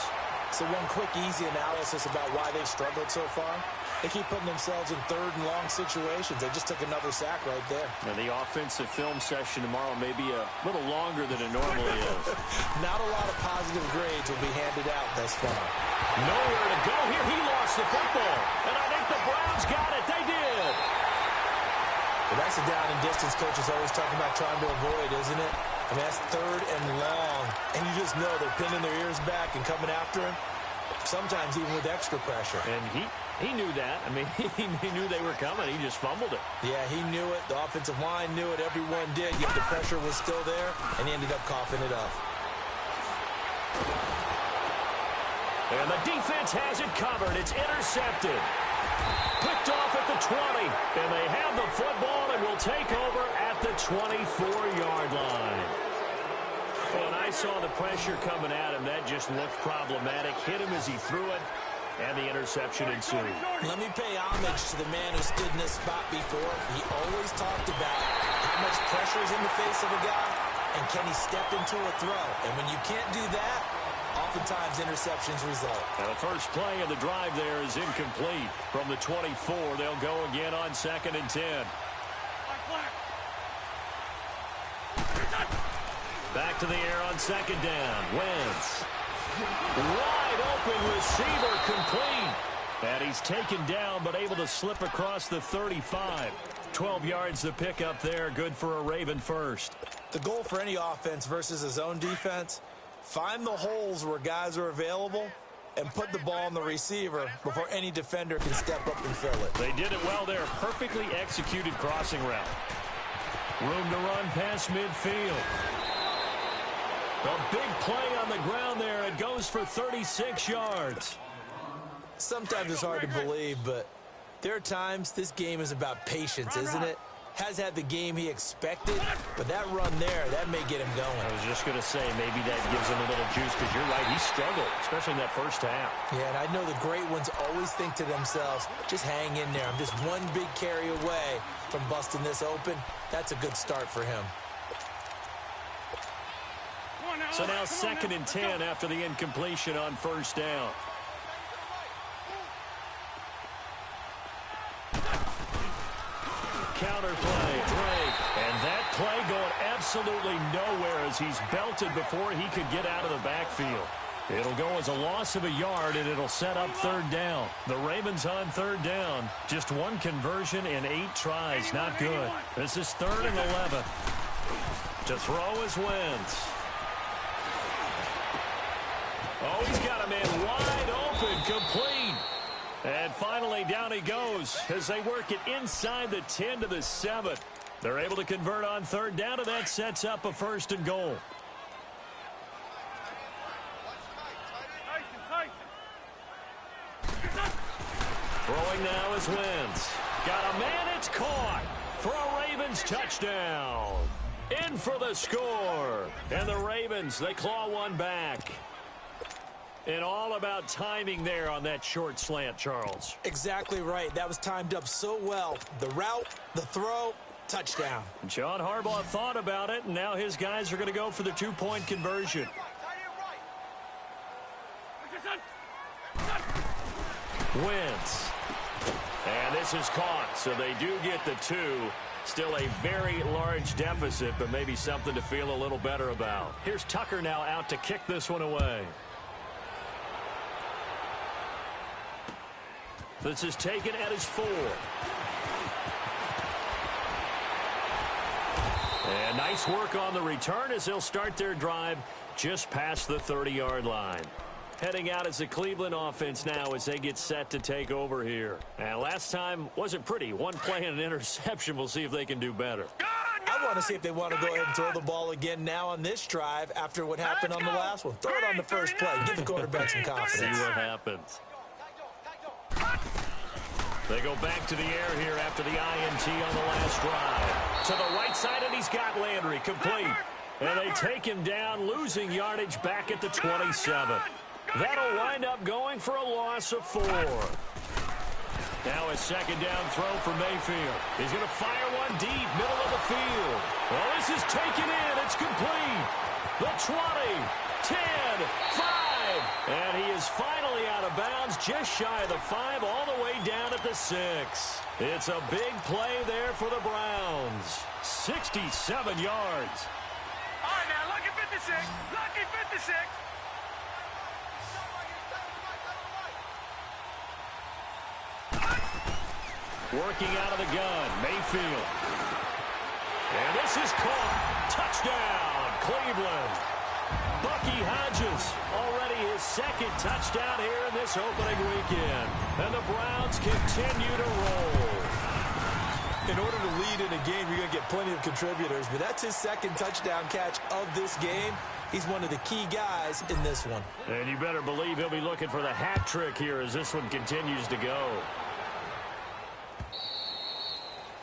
S2: So one quick, easy analysis about why they've struggled so far. They keep putting themselves in 3rd and long situations. They just took another sack right there.
S1: And the offensive film session tomorrow may be a little longer than it normally is.
S2: Not a lot of positive grades will be handed out thus far.
S1: Nowhere to go here. He lost the football. And I think the Browns got it. They did.
S2: But that's a down and distance coach is always talking about trying to avoid, isn't it? I mean, that's 3rd and long. And you just know they're pinning their ears back and coming after him. Sometimes even with extra pressure.
S1: And he knew that. I mean, he knew they were coming. He just fumbled it.
S2: Yeah, he knew it. The offensive line knew it. Everyone did. Yet the pressure was still there, and he ended up coughing it up.
S1: And the defense has it covered. It's intercepted. Picked off at the 20. And they have the football and will take over at the 24-yard line. When I saw the pressure coming at him, that just looked problematic. Hit him as he threw it, and the interception ensued.
S2: Let me pay homage to the man who stood in this spot before. He always talked about how much pressure is in the face of a guy, and can he step into a throw. And when you can't do that, oftentimes interceptions result.
S1: Now the first play of the drive there is incomplete. From the 24, they'll go again on 2nd and 10. Back to the air on 2nd down. Wentz. Wide open receiver, complete. And he's taken down but able to slip across the 35. 12 yards to pick up there. Good for a Raven first.
S2: The goal for any offense versus a zone defense, find the holes where guys are available and put the ball on the receiver before any defender can step up and fill it.
S1: They did it well there. Perfectly executed crossing route. Room to run past midfield. A big play on the ground there. It goes for 36 yards.
S2: Sometimes it's hard to believe, but there are times this game is about patience, isn't it? Has had the game he expected, but that run there, that may get him going.
S1: I was just going to say, maybe that gives him a little juice, because you're right, he struggled, especially in that first half.
S2: Yeah, and I know the great ones always think to themselves, just hang in there. I'm just one big carry away from busting this open. That's a good start for him.
S1: So now 2nd and 10 after the incompletion on first down. Counter play, Drake. And that play going absolutely nowhere as he's belted before he could get out of the backfield. It'll go as a loss of a yard, and it'll set up 3rd down. The Ravens on 3rd down. Just one conversion in 8 tries. Not good. This is 3rd and 11. To throw is Wentz. Oh, he's got a man wide open, complete. And finally, down he goes as they work it inside the 10 to the 7. They're able to convert on 3rd down, and that sets up a 1st and goal. Throwing now is Wentz. Got a man, it's caught for a Ravens touchdown. In for the score. And the Ravens, they claw one back. And all about timing there on that short slant, Charles.
S2: Exactly right. That was timed up so well. The route, the throw, touchdown.
S1: John Harbaugh thought about it, and now his guys are going to go for the 2-point conversion. Wentz. And this is caught, so they do get the 2. Still a very large deficit, but maybe something to feel a little better about. Here's Tucker now out to kick this one away. This is taken at his 4. And nice work on the return as they'll start their drive just past the 30-yard line. Heading out as the Cleveland offense now as they get set to take over here. And last time wasn't pretty. One play and an interception. We'll see if they can do better.
S2: I want to see if they want to go ahead and throw the ball again now on this drive after what happened on the last one. Throw it on the first play. Give the quarterback some confidence.
S1: See what happens. They go back to the air here after the INT on the last drive. To the right side, and he's got Landry complete. And they take him down, losing yardage back at the 27. That'll wind up going for a loss of 4. Now a 2nd down throw for Mayfield. He's going to fire one deep, middle of the field. Well, this is taken in. It's complete. The 20, 10, 5. And he is finally out of bounds, just shy of the 5, all the way down at the 6. It's a big play there for the Browns. 67 yards.
S4: All right, now, lucky 56. Lucky 56.
S1: Working out of the gun, Mayfield. And this is caught. Touchdown, Cleveland. Bucky Hodges, already his 2nd touchdown here in this opening weekend. And the Browns continue to roll.
S2: In order to lead in a game, you're going to get plenty of contributors, but that's his 2nd touchdown catch of this game. He's one of the key guys in this one.
S1: And you better believe he'll be looking for the hat trick here as this one continues to go.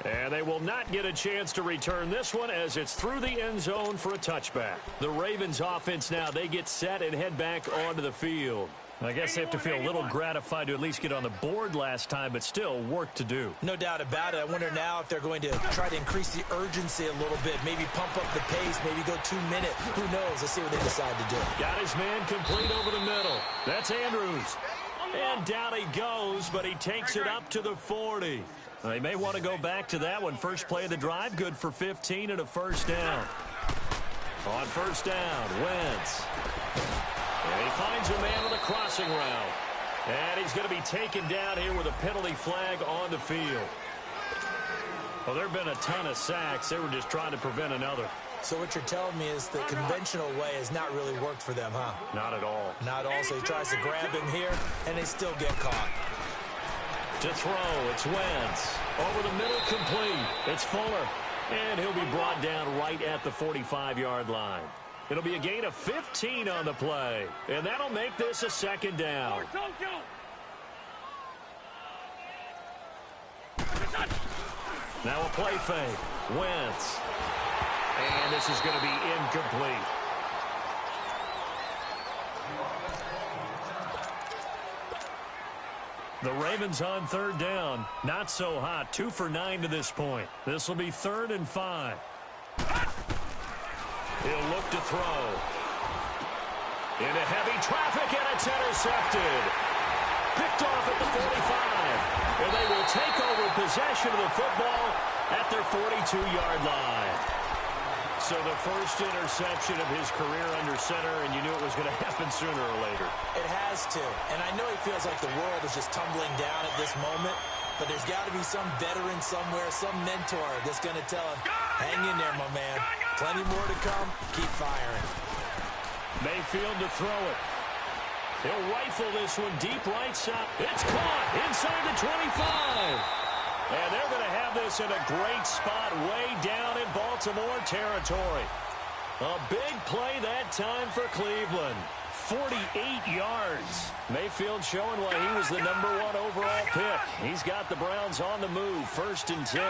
S1: And they will not get a chance to return this one as it's through the end zone for a touchback. The Ravens offense now, they get set and head back onto the field. I guess they have to feel a little gratified to at least get on the board last time, but still work to do.
S2: No doubt about it. I wonder now if they're going to try to increase the urgency a little bit, maybe pump up the pace, maybe go 2 minutes. Who knows? Let's see what they decide to do.
S1: Got his man complete over the middle. That's Andrews. And down he goes, but he takes it up to the 40. They may want to go back to that one. First play of the drive, good for 15 and a 1st down. On 1st down, Wentz. And he finds a man with a crossing route. And he's going to be taken down here with a penalty flag on the field. Well, there have been a ton of sacks. They were just trying to prevent another.
S2: So what you're telling me is the conventional way has not really worked for them, huh?
S3: Not at all.
S2: Not all. So he tries to grab him here, and they still get caught.
S3: To throw, it's Wentz. Over the middle, complete. It's Fuller. And he'll be brought down right at the 45-yard line. It'll be a gain of 15 on the play. And that'll make this a second down. Now a play fake. Wentz. And this is going to be incomplete. The Ravens on third down. Not so hot. 2 for 9 to this point. This will be 3rd and 5. He'll look to throw. Into heavy traffic, and it's intercepted. Picked off at the 45. And they will take over possession of the football at their 42-yard line. So the first interception of his career under center, and you knew it was going to happen sooner or later.
S2: It has to. And I know he feels like the world is just tumbling down at this moment, but there's got to be some veteran somewhere, some mentor that's going to tell him, hang in there, my man. Plenty more to come. Keep firing.
S3: Mayfield to throw it. He'll rifle this one deep right side. It's caught inside the 25. And they're going to have this in a great spot way down in Baltimore territory. A big play that time for Cleveland. 48 yards. Mayfield showing why he was the #1 overall pick. He's got the Browns on the move. 1st and 10.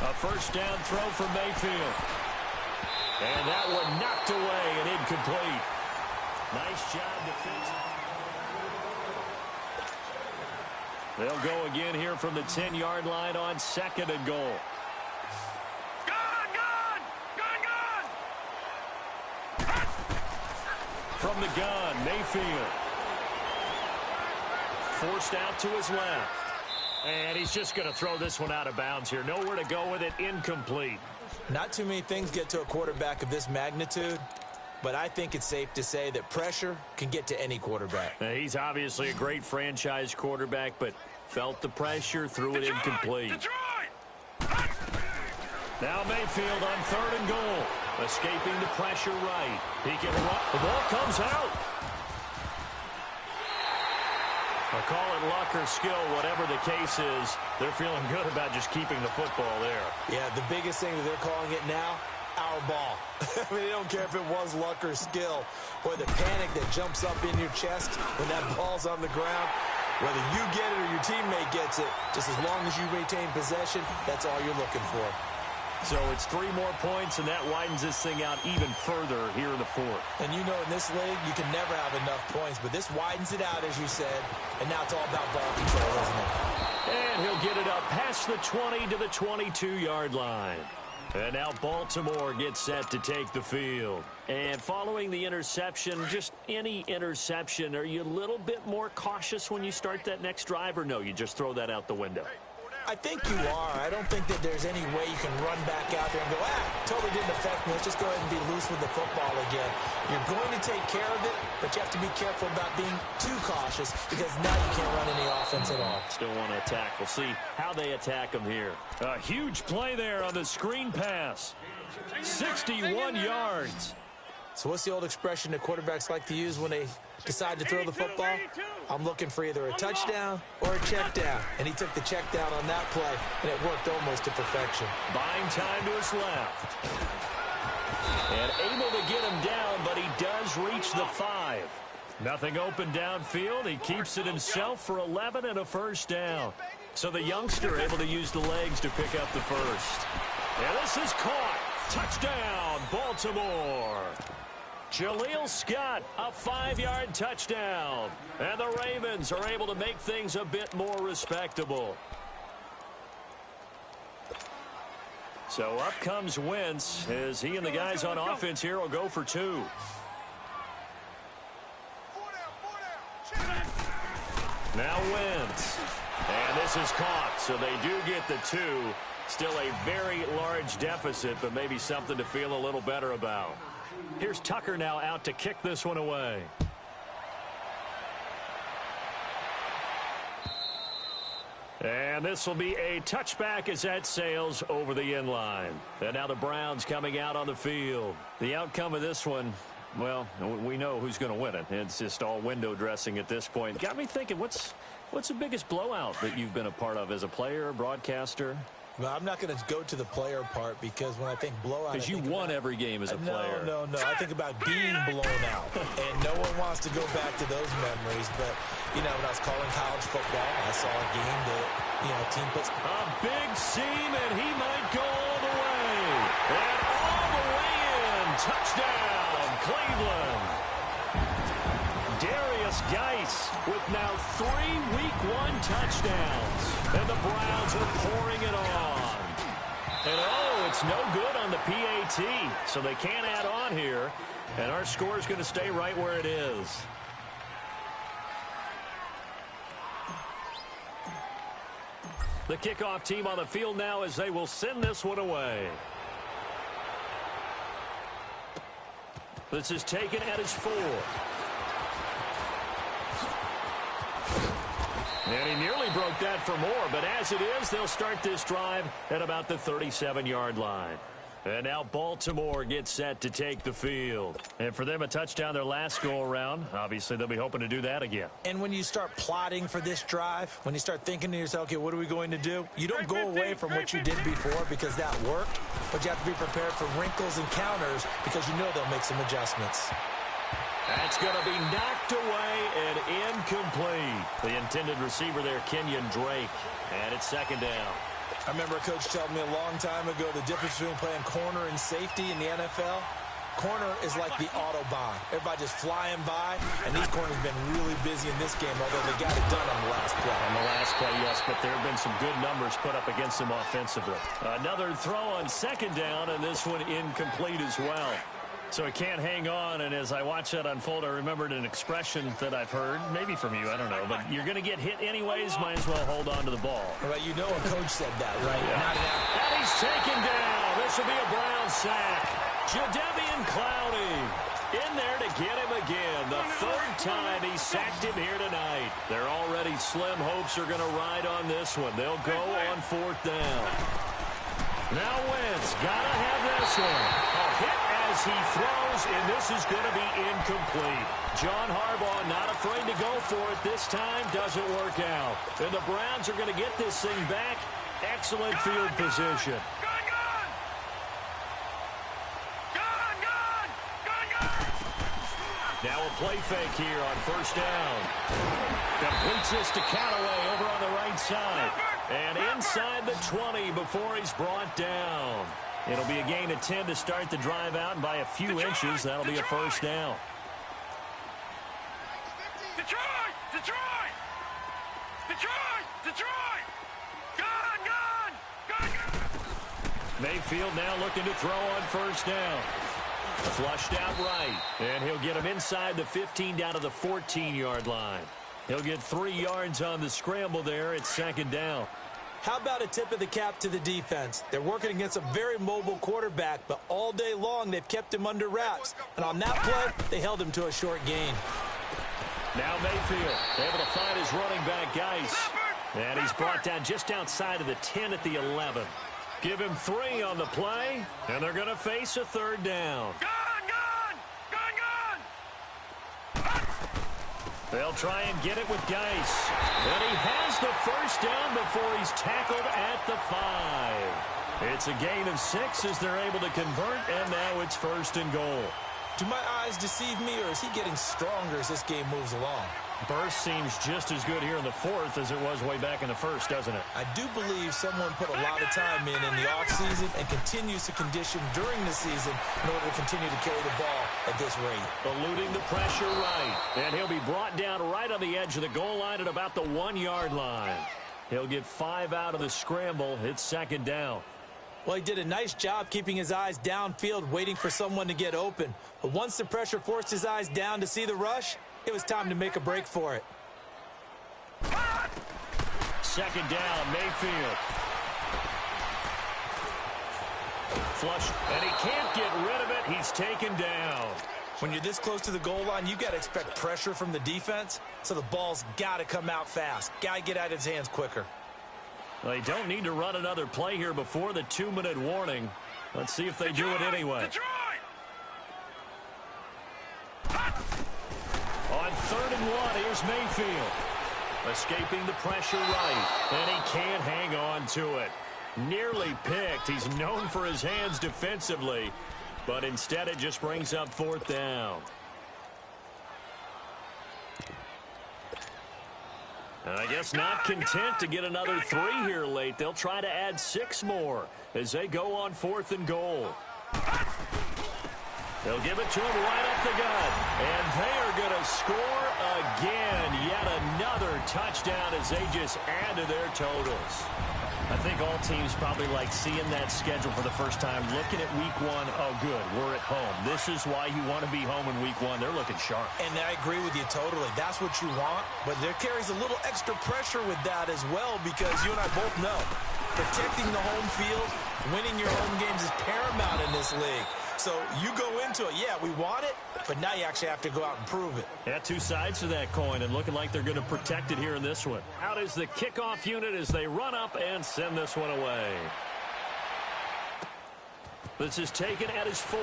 S3: A first down throw for Mayfield. And that one knocked away and incomplete. Nice job defensively. They'll go again here from the 10-yard line on 2nd and goal. From the gun, Mayfield. Forced out to his left. And he's just going to throw this one out of bounds here. Nowhere to go with it. Incomplete.
S2: Not too many things get to a quarterback of this magnitude, but I think it's safe to say that pressure can get to any quarterback.
S3: Now, he's obviously a great franchise quarterback, but felt the pressure, threw it incomplete. Now Mayfield on 3rd and goal. Escaping the pressure right. He can run. The ball comes out. I'll call it luck or skill, whatever the case is. They're feeling good about just keeping the football there.
S2: Yeah, the biggest thing that they're calling it now, our ball. I mean, they don't care if it was luck or skill. Boy, the panic that jumps up in your chest when that ball's on the ground, whether you get it or your teammate gets it, just as long as you retain possession, that's all you're looking for.
S3: So it's 3 more points, and that widens this thing out even further here in the 4th.
S2: And you know in this league, you can never have enough points, but this widens it out, as you said, and now it's all about ball control, isn't it?
S3: And he'll get it up past the 20 to the 22-yard line. And now Baltimore gets set to take the field. And following the interception, just any interception, are you a little bit more cautious when you start that next drive, or no, you just throw that out the window?
S2: I think you are. I don't think that there's any way you can run back out there and go, totally didn't affect me. Let's just go ahead and be loose with the football again. You're going to take care of it, but you have to be careful about being too cautious because now you can't run any offense at all.
S3: Still want to attack. We'll see how they attack him here. A huge play there on the screen pass. 61 yards.
S2: So what's the old expression that quarterbacks like to use when they decide to throw the football? I'm looking for either a touchdown or a check down. And he took the check down on that play, and it worked almost to perfection.
S3: Buying time to his left. And able to get him down, but he does reach the 5. Nothing open downfield. He keeps it himself for 11 and a first down. So the youngster able to use the legs to pick up the first. And this is caught. Touchdown, Baltimore. Jaleel Scott, a 5-yard touchdown. And the Ravens are able to make things a bit more respectable. So up comes Wentz as he and the guys on offense here will go for 2. Now Wentz. And this is caught, so they do get the 2. Still a very large deficit, but maybe something to feel a little better about. Here's Tucker now out to kick this one away.
S1: And this will be a touchback as that sails over the end line. And now the Browns coming out on the field. The outcome of this one, well, we know who's going to win it. It's just all window dressing at this point. Got me thinking, what's the biggest blowout that you've been a part of as a player, broadcaster?
S2: Well, I'm not going to go to the player part because when I think blowout...
S1: Because you won every game as a player.
S2: No. I think about being blown out. And no one wants to go back to those memories. But, when I was calling college football, I saw a game that, team puts...
S1: A big seam, and he might go all the way. And all the way in. Touchdown, Cleveland. Darius Geis with now 3 Week 1 touchdowns. And the Browns are pouring it on. And it's no good on the PAT. So they can't add on here. And our score is going to stay right where it is. The kickoff team on the field now as they will send this one away. This is taken at his 4. And he nearly broke that for more, but as it is, they'll start this drive at about the 37-yard line. And now Baltimore gets set to take the field. And for them, a touchdown their last go-around. Obviously, they'll be hoping to do that again.
S2: And when you start plotting for this drive, when you start thinking to yourself, okay, what are we going to do? You don't go away from what you did before because that worked, but you have to be prepared for wrinkles and counters because you know they'll make some adjustments.
S1: That's going to be knocked away and incomplete. The intended receiver there, Kenyon Drake. And it's second down.
S2: I remember a coach telling me a long time ago the difference between playing corner and safety in the NFL. Corner is like the Autobahn. Everybody just flying by, and these corners have been really busy in this game, although they got it done on the last play.
S1: On the last play, yes, but there have been some good numbers put up against them offensively. Another throw on second down, and this one incomplete as well. So he can't hang on, and as I watch that unfold, I remembered an expression that I've heard, maybe from you, I don't know, but you're going to get hit anyways, might as well hold on to the ball.
S2: Well, a coach said that, right?
S1: Yeah. And he's taken down. This will be a Brown sack. Jadeveon Clowney in there to get him again. The third time he sacked him here tonight. They're already slim hopes are going to ride on this one. They'll go on 4th down. Now Wentz got to have this one. A hit as he throws, and this is going to be incomplete. John Harbaugh not afraid to go for it. This time doesn't work out. And the Browns are going to get this thing back. Excellent field position. Now a play fake here on 1st down. Completes this to Callaway over on the right side. And inside the 20 before he's brought down. It'll be a gain of 10 to start the drive out, and by a few inches, that'll be a 1st down.
S4: Detroit! Gun!
S1: Mayfield now looking to throw on 1st down. Flushed out right, and he'll get him inside the 15 down to the 14-yard line. He'll get 3 yards on the scramble there at 2nd down.
S2: How about a tip of the cap to the defense? They're working against a very mobile quarterback, but all day long they've kept him under wraps. And on that play, they held him to a short gain.
S1: Now Mayfield able to find his running back, Geis. And he's brought down just outside of the 10 at the 11. Give him 3 on the play, and they're going to face a 3rd down.
S4: Gun!
S1: They'll try and get it with Geis. And he has the 1st down before he's tackled at the 5. It's a gain of 6 as they're able to convert, and now it's 1st and goal.
S2: Do my eyes deceive me, or is he getting stronger as this game moves along?
S1: Burst seems just as good here in the 4th as it was way back in the 1st, doesn't it?
S2: I do believe someone put a lot of time in the offseason and continues to condition during the season in order to continue to carry the ball at this rate.
S1: Eluding the pressure right. And he'll be brought down right on the edge of the goal line at about the 1-yard line. He'll get 5 out of the scramble. It's 2nd down.
S2: Well, he did a nice job keeping his eyes downfield, waiting for someone to get open. But once the pressure forced his eyes down to see the rush, it was time to make a break for it.
S1: 2nd down, Mayfield. Flush, and he can't get rid of it. He's taken down.
S2: When you're this close to the goal line, you got to expect pressure from the defense, so the ball's got to come out fast. Got to get out of his hands quicker.
S1: They don't need to run another play here before the 2-minute warning. Let's see if they do it anyway. On 3rd and 1, here's Mayfield. Escaping the pressure right, and he can't hang on to it. Nearly picked. He's known for his hands defensively, but instead it just brings up 4th down. I guess not content to get another 3 here late. They'll try to add 6 more as they go on 4th and goal. They'll give it to him right up the gut. And they are going to score again. Yet another touchdown as they just add to their totals.
S3: I think all teams probably like seeing that schedule for the first time, looking at week 1. Oh, good, we're at home. This is why you want to be home in week 1. They're looking sharp.
S2: And I agree with you totally. That's what you want. But there carries a little extra pressure with that as well, because you and I both know protecting the home field, winning your home games is paramount in this league. So you go into it, yeah, we want it, but now you actually have to go out and prove it.
S1: Yeah, 2 sides to that coin, and looking like they're going to protect it here in this one. Out is the kickoff unit as they run up and send this one away. This is taken at his 4.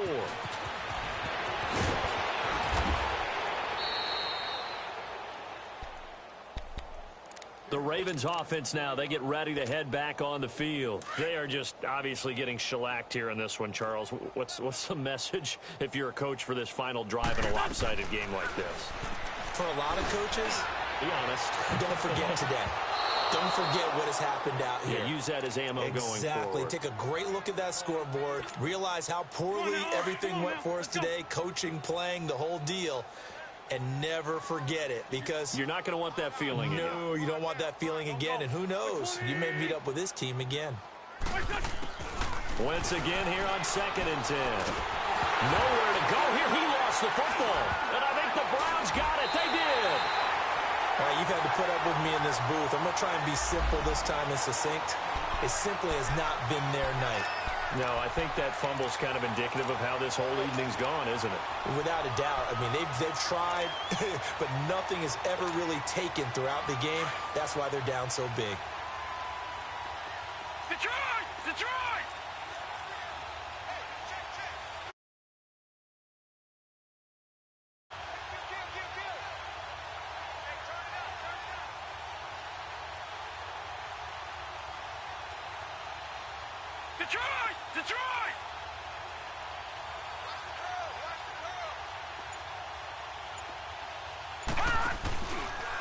S1: The Ravens offense now, they get ready to head back on the field. They are just obviously getting shellacked here in this one, Charles. What's the message if you're a coach for this final drive in a lopsided game like this?
S2: For a lot of coaches,
S1: be honest,
S2: don't forget today. Don't forget what has happened out here.
S1: Yeah, use that as ammo going forward.
S2: Exactly. Take a great look at that scoreboard. Realize how poorly everything went for us today. Coaching, playing, the whole deal. And never forget it, because
S1: you're not going to want that feeling again.
S2: No, you don't want that feeling again. And who knows? You may meet up with this team again.
S1: Once again here on 2nd and 10. Nowhere to go here. He lost the football. And I think the Browns got it. They did.
S2: All right, you've had to put up with me in this booth. I'm going to try and be simple this time and succinct. It simply has not been their night.
S1: No, I think that fumble's kind of indicative of how this whole evening's gone, isn't it?
S2: Without a doubt. I mean, they've tried, but nothing is ever really taken throughout the game. That's why they're down so big.
S4: Detroit! Detroit! Detroit! Detroit!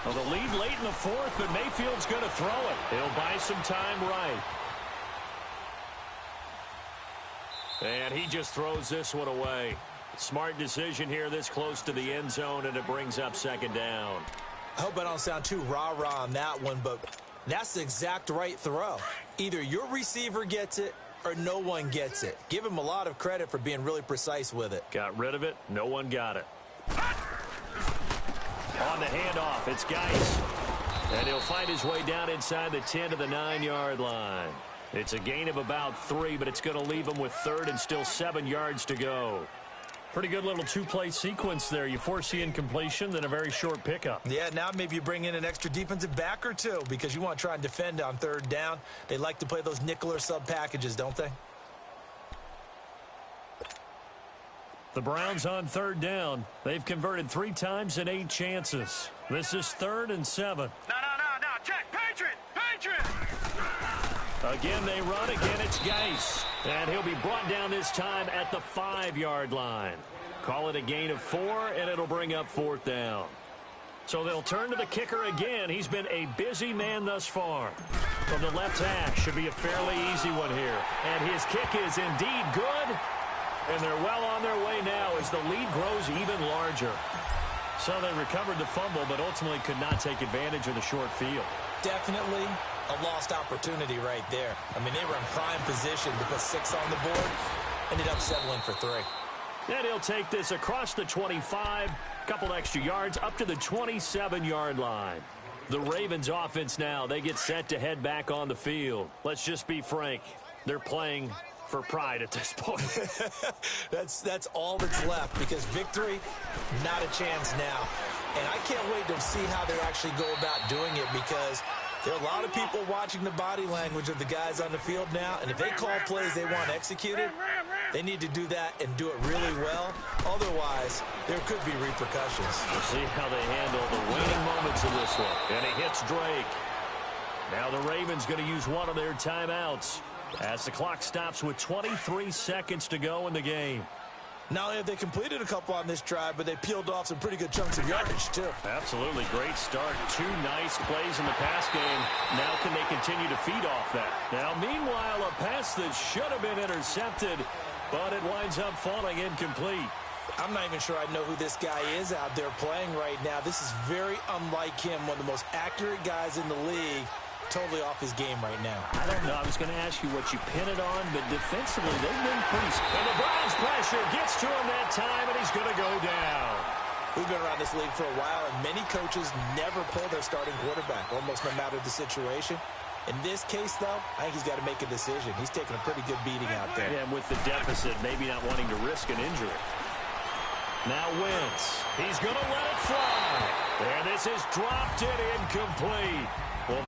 S1: Well, the lead late in the 4th, but Mayfield's going to throw it. He'll buy some time right. And he just throws this one away. Smart decision here this close to the end zone, and it brings up 2nd down.
S2: I hope I don't sound too rah-rah on that one, but that's the exact right throw. Either your receiver gets it or no one gets it. Give him a lot of credit for being really precise with it.
S1: Got rid of it. No one got it. On the handoff, it's Geis. And he'll find his way down inside the 10 to the 9-yard line. It's a gain of about 3, but it's going to leave him with 3rd and still 7 yards to go. Pretty good little 2-play sequence there. You force the incompletion, then a very short pickup.
S2: Yeah, now maybe you bring in an extra defensive back or 2 because you want to try and defend on 3rd down. They like to play those nickel or sub packages, don't they?
S1: The Browns on 3rd down. They've converted 3 times in 8 chances. This is 3rd and 7.
S4: No. Check. Patriot! Patriot!
S1: Again, they run. Again, it's Geis. And he'll be brought down this time at the 5-yard line. Call it a gain of 4, and it'll bring up 4th down. So they'll turn to the kicker again. He's been a busy man thus far. From the left hash, should be a fairly easy one here. And his kick is indeed good. And they're well on their way now as the lead grows even larger. So they recovered the fumble, but ultimately could not take advantage of the short field.
S2: Definitely a lost opportunity right there. I mean, they were in prime position to put 6 on the board. Ended up settling for 3.
S1: And he'll take this across the 25, couple extra yards, up to the 27-yard line. The Ravens offense now, they get set to head back on the field. Let's just be frank. They're playing for pride at this point.
S2: That's all that's left, because victory, not a chance now. And I can't wait to see how they actually go about doing it, because There are a lot of people watching the body language of the guys on the field now, and if they call plays they want executed, they need to do that and do it really well. Otherwise, there could be repercussions.
S1: We'll see how they handle the waning moments of this one. And he hits Drake. Now the Ravens going to use one of their timeouts as the clock stops with 23 seconds to go in the game.
S2: Not only have they completed a couple on this drive, but they peeled off some pretty good chunks of yardage, too.
S1: Absolutely. Great start. 2 nice plays in the pass game. Now can they continue to feed off that? Now, meanwhile, a pass that should have been intercepted, but it winds up falling incomplete.
S2: I'm not even sure I know who this guy is out there playing right now. This is very unlike him, one of the most accurate guys in the league. Totally off his game right now.
S1: I don't know. I was going to ask you what you pin it on, but defensively, they've been pretty... And the Browns pressure gets to him that time, and he's going to go down.
S2: We've been around this league for a while, and many coaches never pull their starting quarterback, almost no matter the situation. In this case, though, I think he's got to make a decision. He's taking a pretty good beating out there.
S1: Yeah, and with the deficit, maybe not wanting to risk an injury. Now Wentz. He's going to let it fly. And this is dropped it incomplete. Well,